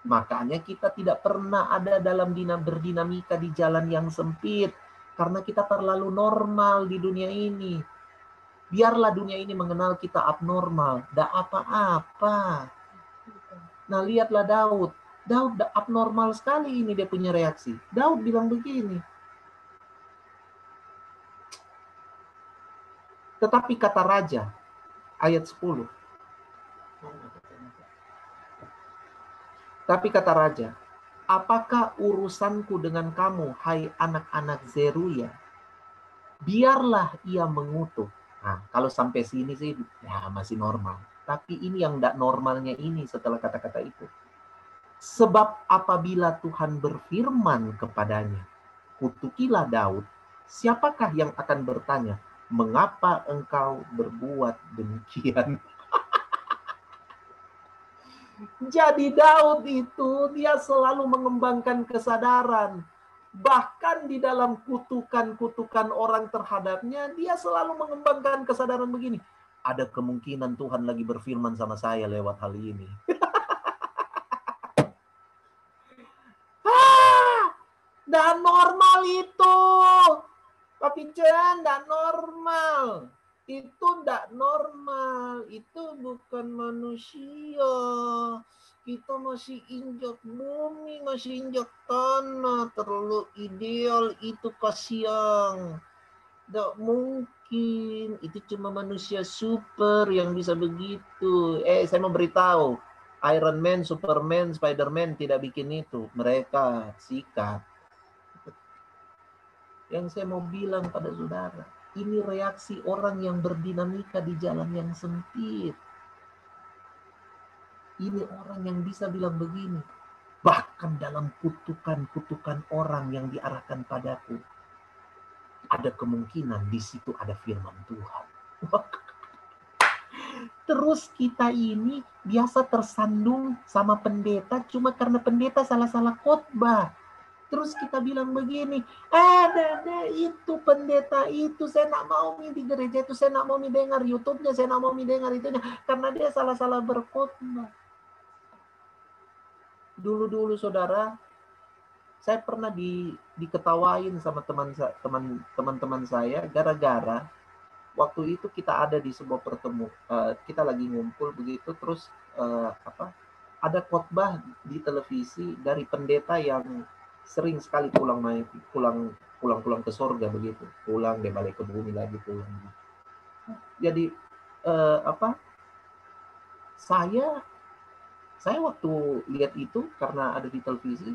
Makanya kita tidak pernah ada dalam berdinamika di jalan yang sempit. Karena kita terlalu normal di dunia ini. Biarlah dunia ini mengenal kita abnormal. Tidak apa-apa. Nah lihatlah Daud. Daud abnormal sekali ini dia punya reaksi. Daud bilang begini. Tetapi kata raja, ayat 10. Tapi kata raja, apakah urusanku dengan kamu, hai anak-anak Zeruya? Biarlah ia mengutuk. Nah, kalau sampai sini sih ya masih normal. Tapi ini yang tidak normalnya ini setelah kata-kata itu. Sebab apabila Tuhan berfirman kepadanya, kutukilah Daud, siapakah yang akan bertanya, mengapa engkau berbuat demikian? Jadi Daud itu dia selalu mengembangkan kesadaran. Bahkan di dalam kutukan-kutukan orang terhadapnya, dia selalu mengembangkan kesadaran begini. Ada kemungkinan Tuhan lagi berfirman sama saya lewat hal ini. Dan normal itu. Tapi jangan, tidak normal. Itu tidak normal. Itu bukan manusia. Kita masih injak bumi, masih injak tanah. Terlalu ideal itu kasihan. Tidak mungkin. Itu cuma manusia super yang bisa begitu. Saya mau beritahu. Iron Man, Superman, Spiderman tidak bikin itu. Mereka sikat. Yang saya mau bilang pada saudara, ini reaksi orang yang berdinamika di jalan yang sempit. Ini orang yang bisa bilang begini, bahkan dalam kutukan-kutukan orang yang diarahkan padaku, ada kemungkinan di situ ada firman Tuhan. Terus kita ini biasa tersandung sama pendeta cuma karena pendeta salah-salah khotbah. Terus kita bilang begini, itu pendeta itu, saya nak mau di gereja itu, saya nak mau dengar YouTube-nya, saya nak mau dengar itunya, karena dia salah-salah berkhotbah. Dulu-dulu saudara, saya pernah diketawain sama teman-teman saya, gara-gara waktu itu kita ada di sebuah pertemuan, kita lagi ngumpul begitu, terus ada khotbah di televisi dari pendeta yang sering sekali pulang ke sorga begitu, pulang dia balik ke bumi lagi pulang. Jadi saya waktu lihat itu karena ada di televisi,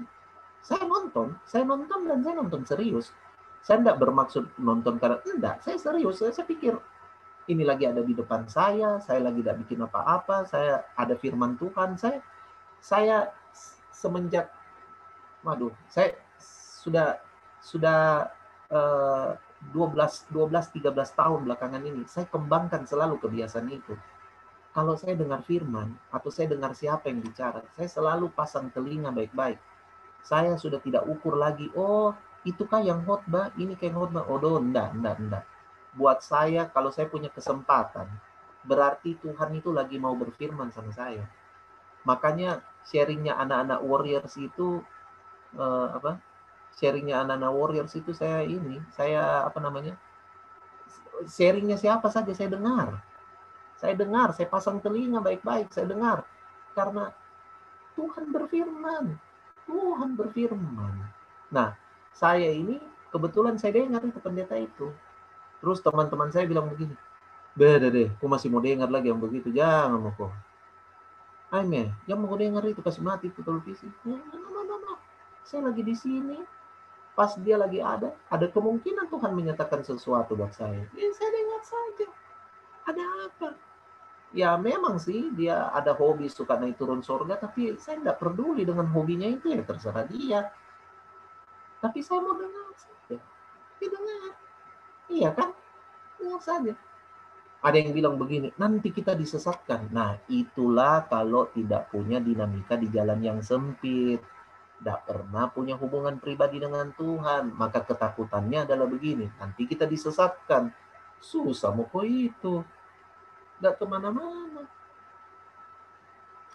saya nonton dan saya nonton serius. Saya tidak bermaksud nonton karena enggak, saya serius. Saya pikir ini lagi ada di depan saya lagi tidak bikin apa-apa, saya ada firman Tuhan, saya semenjak saya sudah 12-13 tahun belakangan ini saya kembangkan selalu kebiasaan itu. Kalau saya dengar firman atau saya dengar siapa yang bicara, saya selalu pasang telinga baik-baik. Saya sudah tidak ukur lagi, itukah yang khotbah, ini kayak khotbah, enggak. Buat saya, kalau saya punya kesempatan, berarti Tuhan itu lagi mau berfirman sama saya. Makanya sharingnya anak-anak warriors itu sharingnya siapa saja saya dengar, saya pasang telinga baik-baik, saya dengar, karena Tuhan berfirman. Nah, saya ini kebetulan saya dengar itu pendeta itu, terus teman-teman saya bilang begini, beda deh, aku masih mau dengar lagi yang begitu, jangan mau kok. Yang mau dengar itu kasih mati itu televisi. No. Saya lagi di sini, pas dia lagi ada kemungkinan Tuhan menyatakan sesuatu buat saya. Saya dengar saja. Ada apa? Ya memang sih dia ada hobi suka naik turun surga, tapi saya tidak peduli dengan hobinya itu, ya terserah dia. Tapi saya mau dengar saja. Didengar. Iya kan? Dengar saja. Ada yang bilang begini, nanti kita disesatkan. Nah, itulah kalau tidak punya dinamika di jalan yang sempit. Tidak pernah punya hubungan pribadi dengan Tuhan. Maka ketakutannya adalah begini, nanti kita disesatkan. Susah mau itu. Tidak kemana-mana.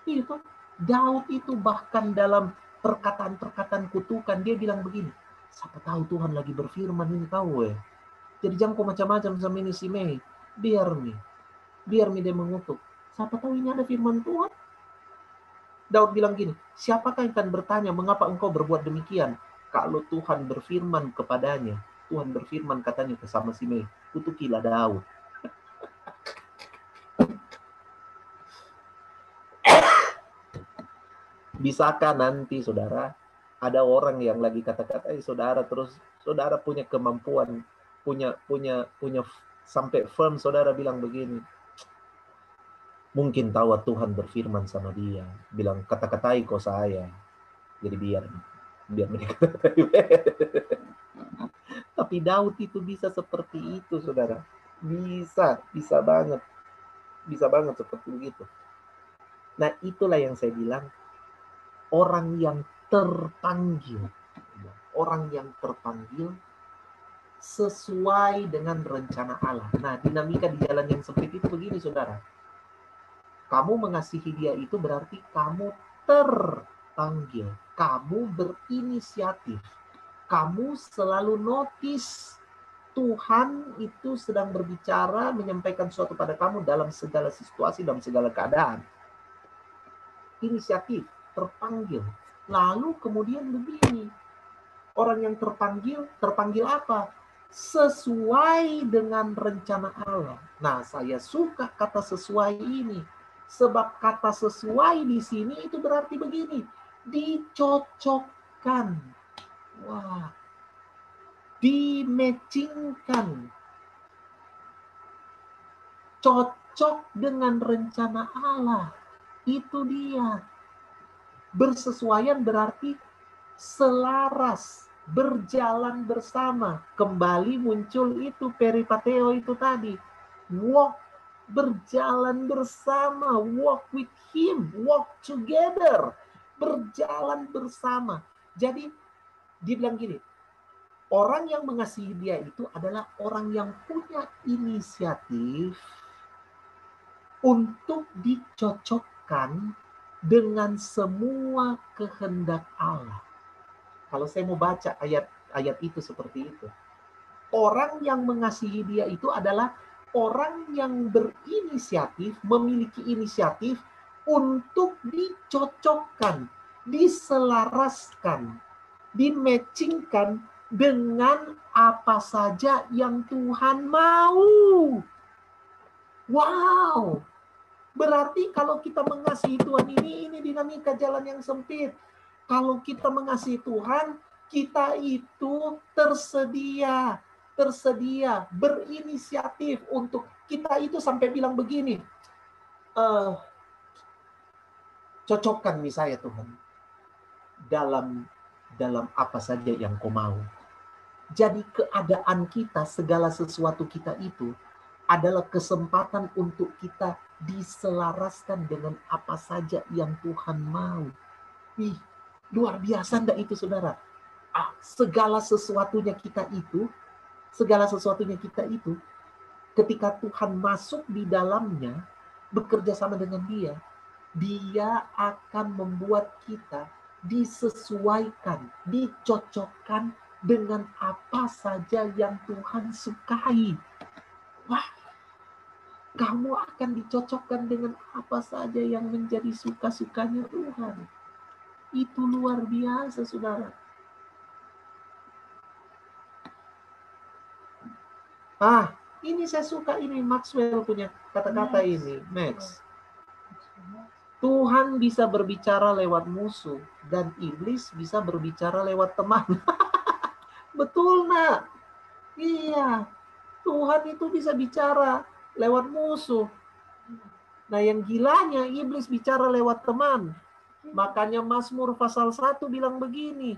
Itu. Daud itu bahkan dalam perkataan-perkataan kutukan, dia bilang begini, siapa tahu Tuhan lagi berfirman ini kau Jadi jangan kau macam-macam sama ini si Mei. Biar nih dia mengutuk. Siapa tahu ini ada firman Tuhan. Daud bilang gini, siapakah yang akan bertanya mengapa engkau berbuat demikian? Kalau Tuhan berfirman kepadanya, Tuhan berfirman katanya ke sama si Mei, kutukilah Daud. Bisakah nanti saudara, ada orang yang lagi kata-kata saudara, terus saudara punya kemampuan, punya sampai firm saudara bilang begini, mungkin tahu Tuhan berfirman sama dia, bilang kata-katai kau saya, jadi biar mereka Tapi Daud itu bisa seperti itu saudara, bisa banget seperti begitu. Nah, itulah yang saya bilang, orang yang terpanggil sesuai dengan rencana Allah. Nah, dinamika di jalan yang sempit itu begini saudara, kamu mengasihi dia itu berarti kamu terpanggil, kamu berinisiatif, kamu selalu notice Tuhan itu sedang berbicara, menyampaikan sesuatu pada kamu dalam segala situasi, dalam segala keadaan. Inisiatif, terpanggil. Lalu kemudian begini, orang yang terpanggil apa? Sesuai dengan rencana Allah. Nah, saya suka kata sesuai ini. Sebab kata sesuai di sini itu berarti begini, dicocokkan. Wah, dimatchingkan. Cocok dengan rencana Allah. Itu dia. Bersesuaian berarti selaras, berjalan bersama. Kembali muncul itu peripateo itu tadi. Walk, berjalan bersama. Walk with him, walk together. Berjalan bersama. Jadi dia bilang gini, orang yang mengasihi dia itu adalah orang yang punya inisiatif untuk dicocokkan dengan semua kehendak Allah. Kalau saya mau baca ayat itu seperti itu. Orang yang mengasihi dia itu adalah orang yang berinisiatif, memiliki inisiatif untuk dicocokkan, diselaraskan, dimatchingkan dengan apa saja yang Tuhan mau. Wow! Berarti kalau kita mengasihi Tuhan ini dinamika jalan yang sempit. Kalau kita mengasihi Tuhan, kita itu tersedia, berinisiatif untuk kita itu sampai bilang begini, cocokkan misalnya Tuhan dalam apa saja yang kau mau. Jadi keadaan kita, segala sesuatu kita itu adalah kesempatan untuk kita diselaraskan dengan apa saja yang Tuhan mau. Ih, luar biasa enggak itu saudara? Segala sesuatunya kita itu, ketika Tuhan masuk di dalamnya, bekerja sama dengan dia, dia akan membuat kita disesuaikan, dicocokkan dengan apa saja yang Tuhan sukai. Wah, kamu akan dicocokkan dengan apa saja yang menjadi suka-sukanya Tuhan. Itu luar biasa, saudara. Ini saya suka ini, Maxwell punya kata-kata ini, Max. Tuhan bisa berbicara lewat musuh, dan iblis bisa berbicara lewat teman. Betul, nak? Iya. Tuhan itu bisa bicara lewat musuh. Nah, yang gilanya iblis bicara lewat teman. Makanya Mazmur pasal 1 bilang begini,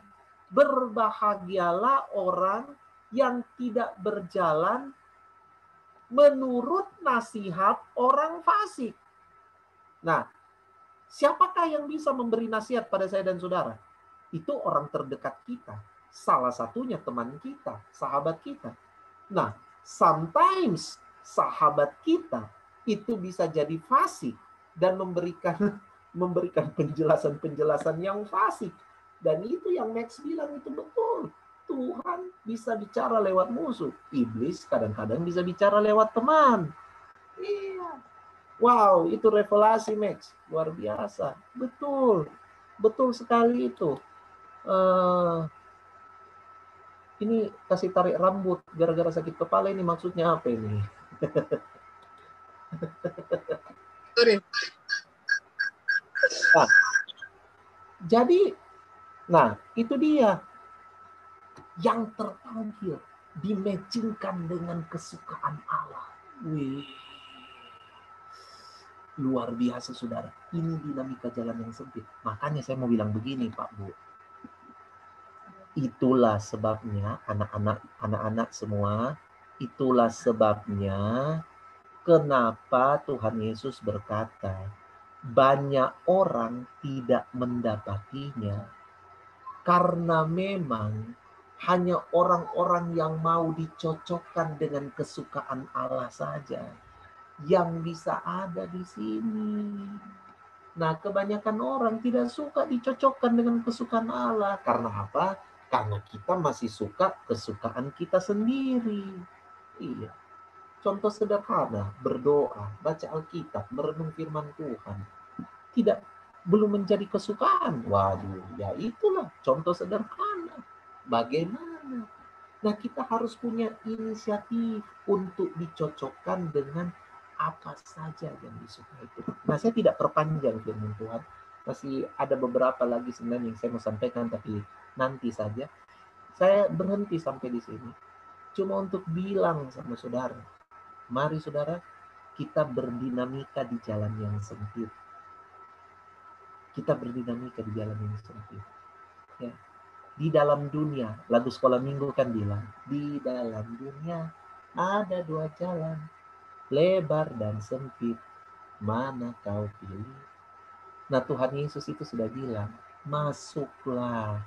berbahagialah orang yang tidak berjalan menurut nasihat orang fasik. Nah, siapakah yang bisa memberi nasihat pada saya dan saudara? Itu orang terdekat kita. Salah satunya teman kita, sahabat kita. Nah, sometimes sahabat kita itu bisa jadi fasik dan memberikan penjelasan-penjelasan yang fasik. Dan itu yang Max bilang itu betul. Tuhan bisa bicara lewat musuh. Iblis kadang-kadang bisa bicara lewat teman. Iya. Wow, itu revelasi Max. Luar biasa. Betul. Betul sekali itu. Ini kasih tarik rambut gara-gara sakit kepala ini maksudnya apa ini? Nah, jadi, nah itu dia yang terpanggil dimatchingkan dengan kesukaan Allah. Wih, luar biasa saudara. Ini dinamika jalan yang sempit. Makanya saya mau bilang begini Pak Bu. Itulah sebabnya anak-anak semua, itulah sebabnya kenapa Tuhan Yesus berkata, banyak orang tidak mendapatinya karena memang hanya orang-orang yang mau dicocokkan dengan kesukaan Allah saja yang bisa ada di sini. Nah, kebanyakan orang tidak suka dicocokkan dengan kesukaan Allah. Karena apa? Karena kita masih suka kesukaan kita sendiri. Iya. Contoh sederhana, berdoa, baca Alkitab, merenung firman Tuhan. Belum menjadi kesukaan. Waduh, ya itulah contoh sederhana. Bagaimana? Nah, kita harus punya inisiatif untuk dicocokkan dengan apa saja yang disukai itu. Nah, saya tidak perpanjang firman Tuhan. Masih ada beberapa lagi sebenarnya yang saya mau sampaikan, tapi nanti saja. Saya berhenti sampai di sini. Cuma untuk bilang sama saudara, mari saudara, kita berdinamika di jalan yang sempit. Kita berdinamika di jalan yang sempit. Ya. Di dalam dunia, lagu sekolah minggu kan bilang, di dalam dunia ada dua jalan, lebar dan sempit, mana kau pilih? Nah, Tuhan Yesus itu sudah bilang, masuklah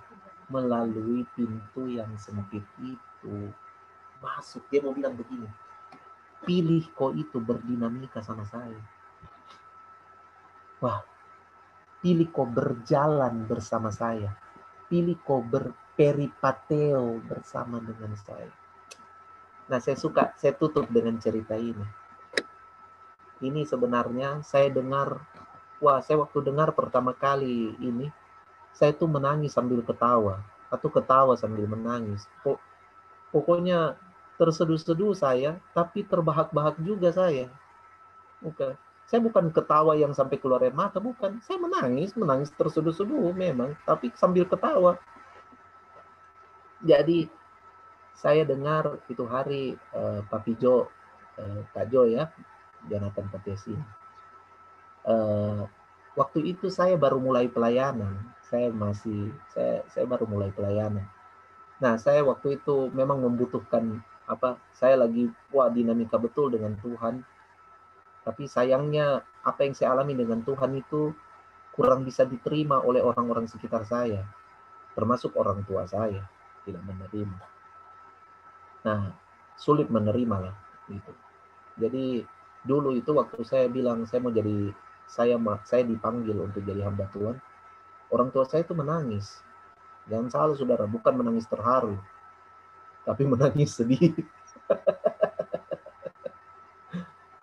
melalui pintu yang sempit itu. Masuk, dia mau bilang begini, pilih kau itu berdinamika sama saya. Wah, pilih kau berjalan bersama saya. Pilih kau berperipateo bersama dengan saya. Nah, saya tutup dengan cerita ini. Ini sebenarnya saya dengar, saya waktu dengar pertama kali ini, saya tuh menangis sambil ketawa, atau ketawa sambil menangis. Pokoknya terseduh-seduh saya, tapi terbahak-bahak juga saya. Bukan. Saya bukan ketawa yang sampai keluar air mata, bukan. Saya menangis terseduh-seduh memang, tapi sambil ketawa. Jadi saya dengar itu hari Papi Jo, Kak Jo ya, Jonathan Patesi. Waktu itu saya baru mulai pelayanan. Saya baru mulai pelayanan. Nah, saya waktu itu memang membutuhkan saya lagi dinamika betul dengan Tuhan. Tapi sayangnya apa yang saya alami dengan Tuhan itu kurang bisa diterima oleh orang-orang sekitar saya, termasuk orang tua saya tidak menerima. Nah, sulit menerima lah gitu. Jadi dulu itu waktu saya bilang saya dipanggil untuk jadi hamba Tuhan, orang tua saya itu menangis. Jangan salah saudara, bukan menangis terharu, tapi menangis sedih.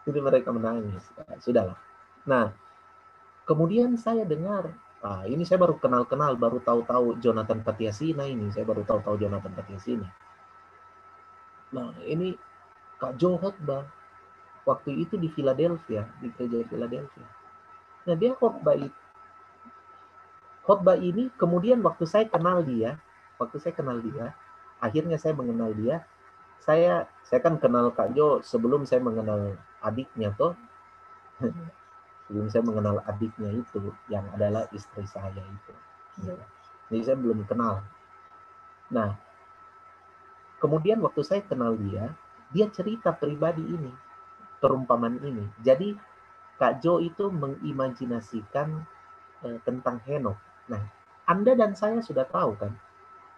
Jadi mereka menangis. Nah, sudahlah. Nah, kemudian saya dengar, ini saya baru kenal-kenal, baru tahu-tahu Jonathan Patiasina ini. Saya baru tahu-tahu Jonathan Patiasina. Nah, ini Kak Jo khotbah. Waktu itu di Philadelphia, di gereja Philadelphia. Nah, dia khotbah ini, kemudian waktu saya kenal dia, akhirnya saya mengenal dia. Saya kan kenal Kak Jo sebelum saya mengenal adiknya toh. Sebelum saya mengenal adiknya itu, yang adalah istri saya itu. Jadi saya belum kenal. Nah, kemudian waktu saya kenal dia cerita pribadi ini, perumpamaan ini. Jadi Kak Jo itu mengimajinasikan tentang Henokh. Nah, Anda dan saya sudah tahu kan,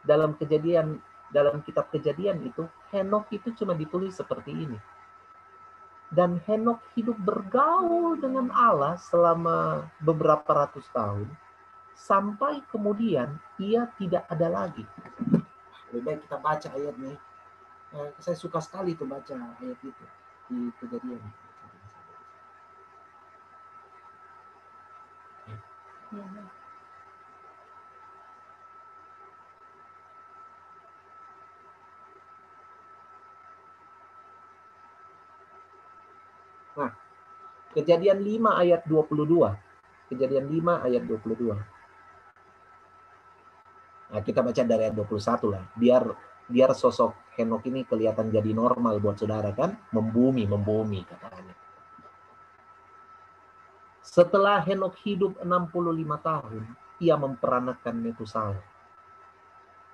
dalam kitab Kejadian itu, Henokh itu cuma ditulis seperti ini. Dan Henokh hidup bergaul dengan Allah selama beberapa ratus tahun, sampai kemudian ia tidak ada lagi. Lebih baik kita baca ayatnya. Saya suka sekali tuh baca ayat itu di Kejadian. Nah, Kejadian 5 ayat 22. Kejadian 5 ayat 22. Nah, kita baca dari ayat 21 lah. Biar sosok Henokh ini kelihatan jadi normal buat saudara kan. Membumi katanya. Setelah Henokh hidup 65 tahun, ia memperanakan Metusala.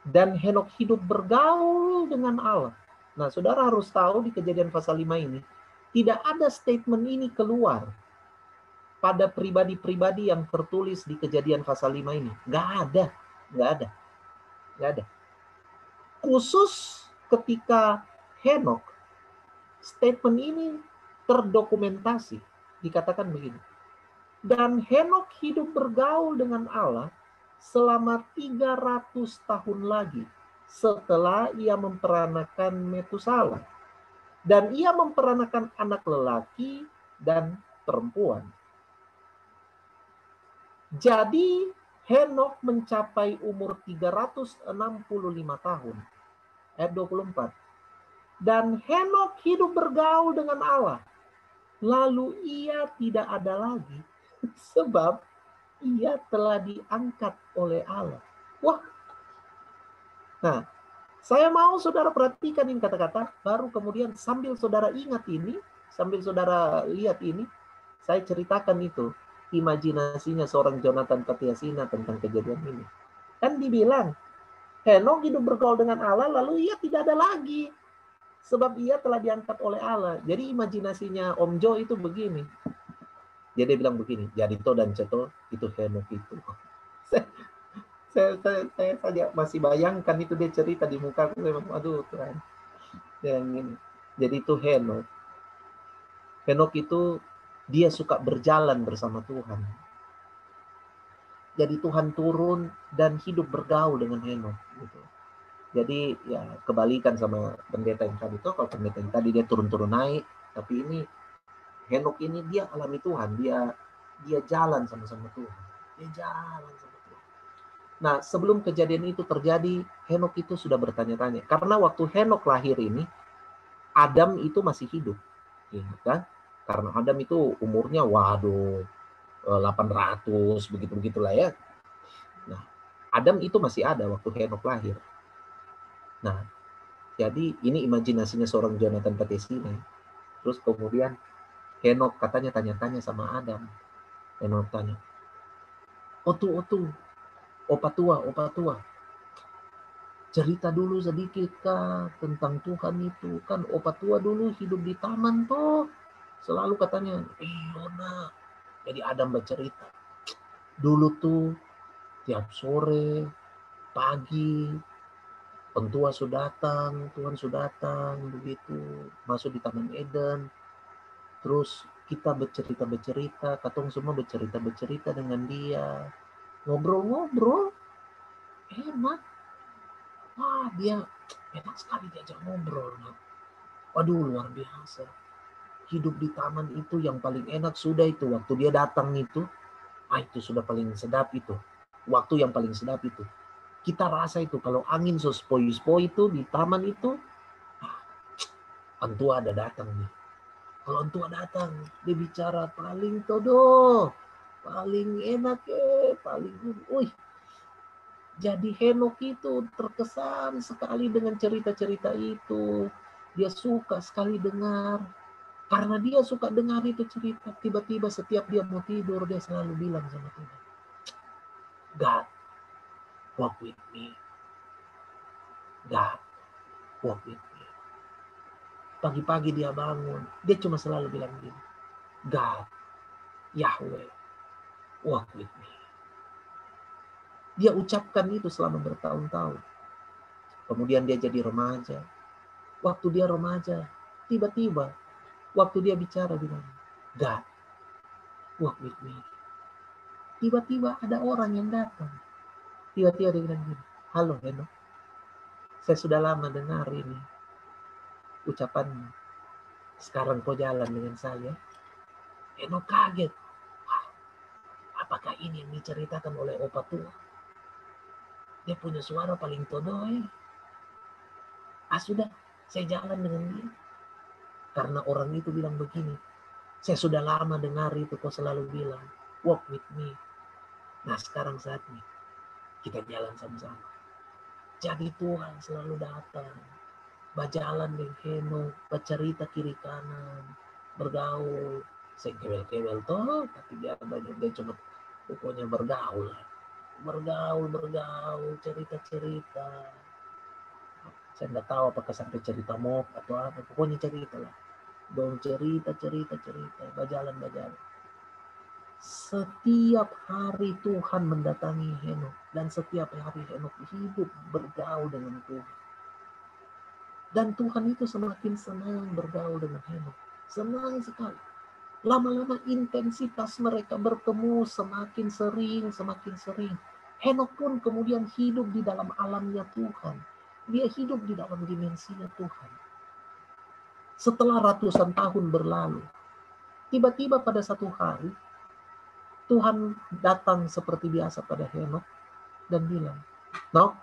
Dan Henokh hidup bergaul dengan Allah. Nah, saudara harus tahu di Kejadian pasal 5 ini, tidak ada statement ini keluar pada pribadi-pribadi yang tertulis di Kejadian pasal 5 ini. Nggak ada. Khusus ketika Henokh, statement ini terdokumentasi. Dikatakan begini. Dan Henokh hidup bergaul dengan Allah selama 300 tahun lagi setelah ia memperanakan Metusala. Dan ia memperanakan anak lelaki dan perempuan. Jadi Henokh mencapai umur 365 tahun. Ayat 24. Dan Henokh hidup bergaul dengan Allah. Lalu ia tidak ada lagi. Sebab ia telah diangkat oleh Allah. Wah. Nah, saya mau saudara perhatikan ini kata-kata. Baru kemudian sambil saudara ingat ini, sambil saudara lihat ini, saya ceritakan itu. Imajinasinya seorang Jonathan Patiasina tentang kejadian ini. Kan dibilang, Henokh hidup bergaul dengan Allah, lalu ia tidak ada lagi. Sebab ia telah diangkat oleh Allah. Jadi imajinasinya Om Jo itu begini. Jadi dia bilang begini, Jarito dan Ceto itu Henokh itu. saya saja masih bayangkan itu dia cerita di muka aku. Aduh Tuhan. Yang ini. Jadi itu Henokh. Henokh itu dia suka berjalan bersama Tuhan. Jadi Tuhan turun dan hidup bergaul dengan Henokh. Gitu. Jadi ya kebalikan sama pendeta yang tadi. Kalau pendeta yang tadi dia turun-turun naik. Tapi ini Henokh ini dia alami Tuhan. Dia jalan sama-sama Tuhan. Dia jalan sama Tuhan. Nah sebelum kejadian itu terjadi, Henokh itu sudah bertanya-tanya. Karena waktu Henokh lahir ini, Adam itu masih hidup. Ingat kan? Karena Adam itu umurnya 800 begitu-begitulah ya. Nah, Adam itu masih ada waktu Henokh lahir. Nah, jadi ini imajinasinya seorang Jonathan Patiasina. Terus kemudian Henokh katanya tanya-tanya sama Adam. Henokh tanya, opa tua. Cerita dulu sedikit kak tentang Tuhan itu. Kan opa tua dulu hidup di taman toh. Selalu katanya, Yona. Jadi Adam bercerita. Dulu tuh tiap sore, pagi, pentua sudah datang, Tuhan sudah datang, begitu. Masuk di Taman Eden. Terus kita bercerita, katong semua bercerita dengan dia. Ngobrol-ngobrol. Enak. Wah, dia enak sekali diajak ngobrol. Waduh, luar biasa. Hidup di taman itu yang paling enak sudah itu. Waktu dia datang itu sudah paling sedap itu. Waktu yang paling sedap itu. Kita rasa itu kalau angin sepoi-sepoi itu di taman itu, Antua ada datang nih. Kalau Antua datang, dia bicara paling todo, paling enak paling Jadi Henokh itu terkesan sekali dengan cerita-cerita itu. Dia suka sekali dengar. Karena dia suka dengar itu cerita, tiba-tiba setiap dia mau tidur, dia selalu bilang sama Tuhan, God, walk with me. God, walk with me. Pagi-pagi dia bangun, dia cuma selalu bilang gini, God, Yahweh, walk with me. Dia ucapkan itu selama bertahun-tahun. Kemudian dia jadi remaja. Waktu dia remaja, tiba-tiba waktu dia bicara bilang, God, walk with me. Tiba-tiba ada orang yang datang. Tiba-tiba dia bilang gini, halo Henok, saya sudah lama dengar ini ucapanmu. Sekarang kau jalan dengan saya. Henok kaget. Wah, apakah ini yang diceritakan oleh opa tua? Dia punya suara paling todoy. Sudah, saya jalan dengan dia. Karena orang itu bilang begini, saya sudah lama dengar itu kau selalu bilang, walk with me. Nah sekarang saatnya kita jalan sama-sama. Jadi Tuhan selalu datang, berjalan dengan Henok, bercerita kiri kanan, bergaul. Saya kewel-kewel toh, tapi dia cuma pokoknya bergaul, cerita-cerita. Saya nggak tahu apakah sampai cerita mob atau apa, pokoknya cerita lah. Dong cerita, berjalan. Setiap hari Tuhan mendatangi Henok, dan setiap hari Henok hidup bergaul dengan Tuhan. Dan Tuhan itu semakin senang bergaul dengan Henok. Senang sekali. Lama-lama intensitas mereka bertemu semakin sering. Henok pun kemudian hidup di dalam alamnya Tuhan. Dia hidup di dalam dimensinya Tuhan. Setelah ratusan tahun berlalu, tiba-tiba pada satu hari, Tuhan datang seperti biasa pada Henok dan bilang, "Nok,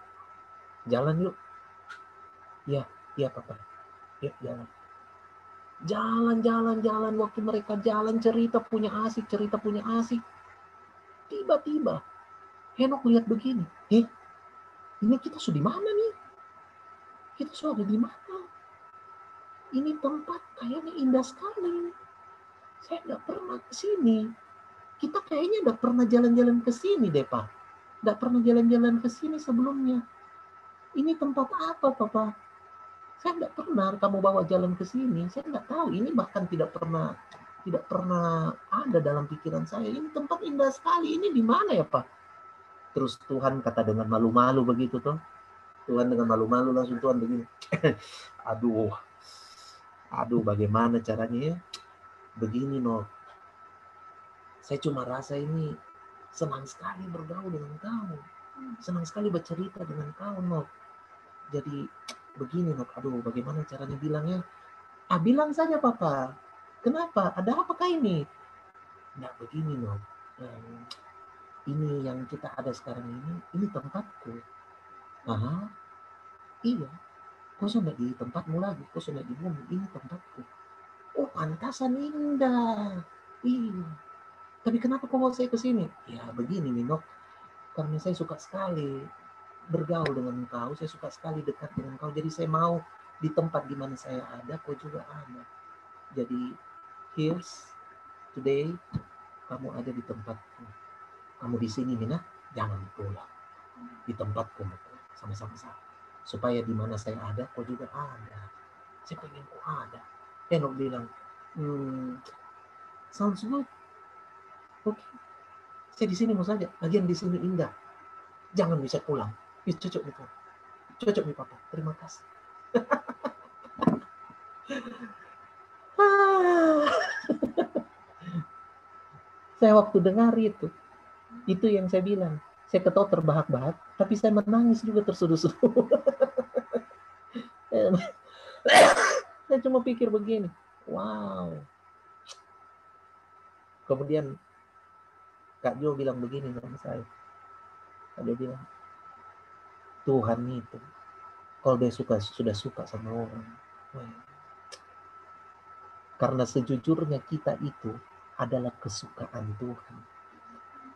jalan yuk." Iya Papa. Yuk jalan. Jalan. Waktu mereka jalan cerita punya asik. Tiba-tiba Henok lihat begini. Ini kita sudah di mana nih? Kita sudah di mana? Ini tempat kayaknya indah sekali. Saya nggak pernah ke sini. Kita kayaknya nggak pernah jalan-jalan ke sini deh, Pak. Nggak pernah jalan-jalan ke sini sebelumnya. Ini tempat apa, Papa? Saya nggak pernah kamu bawa jalan ke sini. Saya nggak tahu. Ini bahkan tidak pernah ada dalam pikiran saya. Ini tempat indah sekali. Ini di mana ya, Pak? Terus Tuhan kata dengan malu-malu begitu toh. Tuhan dengan malu-malu langsung Tuhan begini. Aduh, bagaimana caranya ya? Begini, Nok. Saya cuma rasa ini senang sekali bergaul dengan kamu. Senang sekali bercerita dengan kamu, Nok. Jadi begini, Nok. Aduh, bagaimana caranya bilangnya? Bilang saja, Papa. Kenapa? Ada apakah ini? Nah, begini, Nok. Ini yang kita ada sekarang ini tempatku. Iya. Kau sudah di tempatmu lagi. Kau sudah di bumi. Ini tempatku. Oh, pantasan indah. Iya. Tapi kenapa kau bawa saya ke sini? Ya, begini, Nok. Karena saya suka sekali bergaul dengan kau. Saya suka sekali dekat dengan kau. Jadi saya mau di tempat di mana saya ada, kau juga ada. Jadi, here's today, kamu ada di tempatku. Kamu di sini, Mina, jangan pulang. Di tempatku, sama-sama. Supaya di mana saya ada, kau juga ada. Saya pengen kau ada. Henok bilang, sounds good. Oke. Saya di sini mau saja. Lagian di sini indah. Jangan bisa pulang. Cocok nih, Pak. Cocok nih, Papa. Terima kasih. Saya waktu dengar itu yang saya bilang. Saya ketawa terbahak-bahak, tapi saya menangis juga tersuduh-suduh. Saya cuma pikir begini, wow. Kemudian Kak Jo bilang begini sama saya. Kak Jo bilang, Tuhan itu, kalau dia sudah suka sama orang. Karena sejujurnya kita itu adalah kesukaan Tuhan.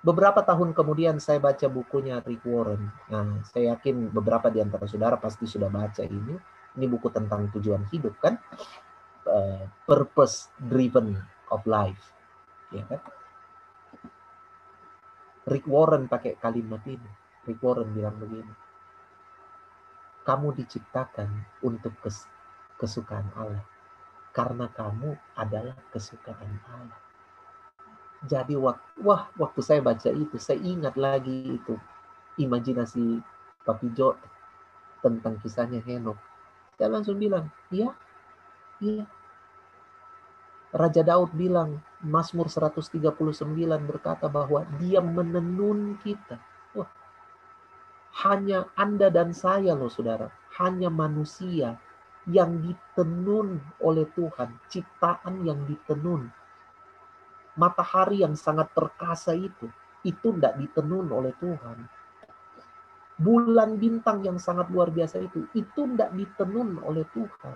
Beberapa tahun kemudian saya baca bukunya Rick Warren. Nah, saya yakin beberapa di antara saudara pasti sudah baca ini. Ini buku tentang tujuan hidup kan? Purpose driven of life. Ya kan? Rick Warren pakai kalimat ini. Rick Warren bilang begini. Kamu diciptakan untuk kesukaan Allah. Karena kamu adalah kesukaan Allah. Jadi waktu saya baca itu, saya ingat lagi itu imajinasi Papi Jo tentang kisahnya Henok. Saya langsung bilang, iya. Raja Daud bilang, Mazmur 139 berkata bahwa dia menenun kita. Wah, hanya Anda dan saya loh saudara, hanya manusia yang ditenun oleh Tuhan, ciptaan yang ditenun. Matahari yang sangat perkasa itu tidak ditenun oleh Tuhan. Bulan bintang yang sangat luar biasa itu tidak ditenun oleh Tuhan.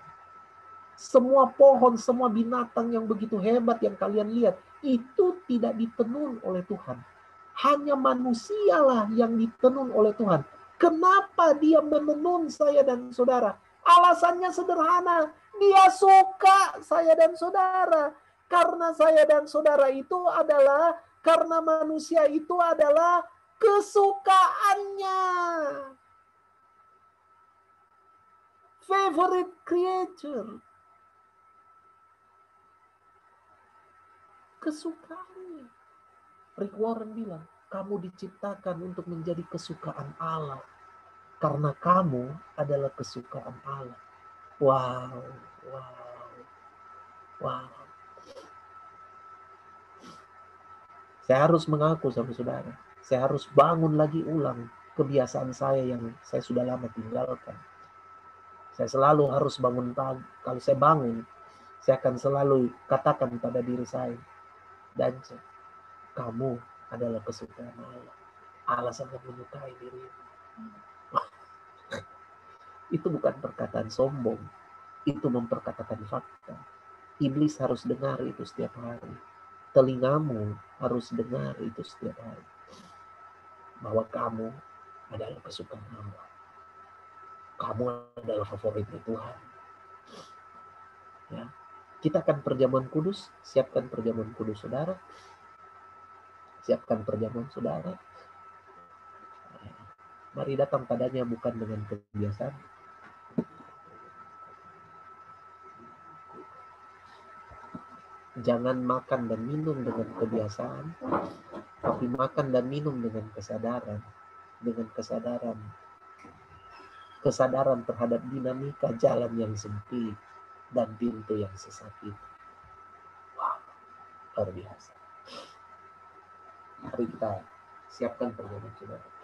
Semua pohon, semua binatang yang begitu hebat yang kalian lihat, itu tidak ditenun oleh Tuhan. Hanya manusialah yang ditenun oleh Tuhan. Kenapa dia menenun saya dan saudara? Alasannya sederhana. Dia suka saya dan saudara. Karena saya dan saudara itu adalah, karena manusia itu adalah kesukaannya. Favorite creature. Kesukaannya. Rick Warren bilang, kamu diciptakan untuk menjadi kesukaan Allah. Karena kamu adalah kesukaan Allah. Wow. Saya harus mengaku sama saudara. Saya harus bangun lagi ulang kebiasaan saya yang saya sudah lama tinggalkan. Saya selalu harus bangun pagi. Kalau saya bangun, saya akan selalu katakan pada diri saya, Dance, kamu adalah kesukaan Allah. Allah sangat menyukai dirimu. Itu bukan perkataan sombong. Itu memperkatakan fakta. Iblis harus dengar itu setiap hari. Telingamu harus dengar itu setiap hari. Bahwa kamu adalah kesukaan Allah. Kamu adalah favoritnya Tuhan. Ya. Kita akan perjamuan kudus. Siapkan perjamuan kudus saudara. Siapkan perjamuan saudara. Mari datang padanya bukan dengan kebiasaan. Jangan makan dan minum dengan kebiasaan, tapi makan dan minum dengan kesadaran. Dengan kesadaran terhadap dinamika jalan yang sempit dan pintu yang sesat itu. Wow, luar biasa. Mari kita siapkan perjamuan saudara.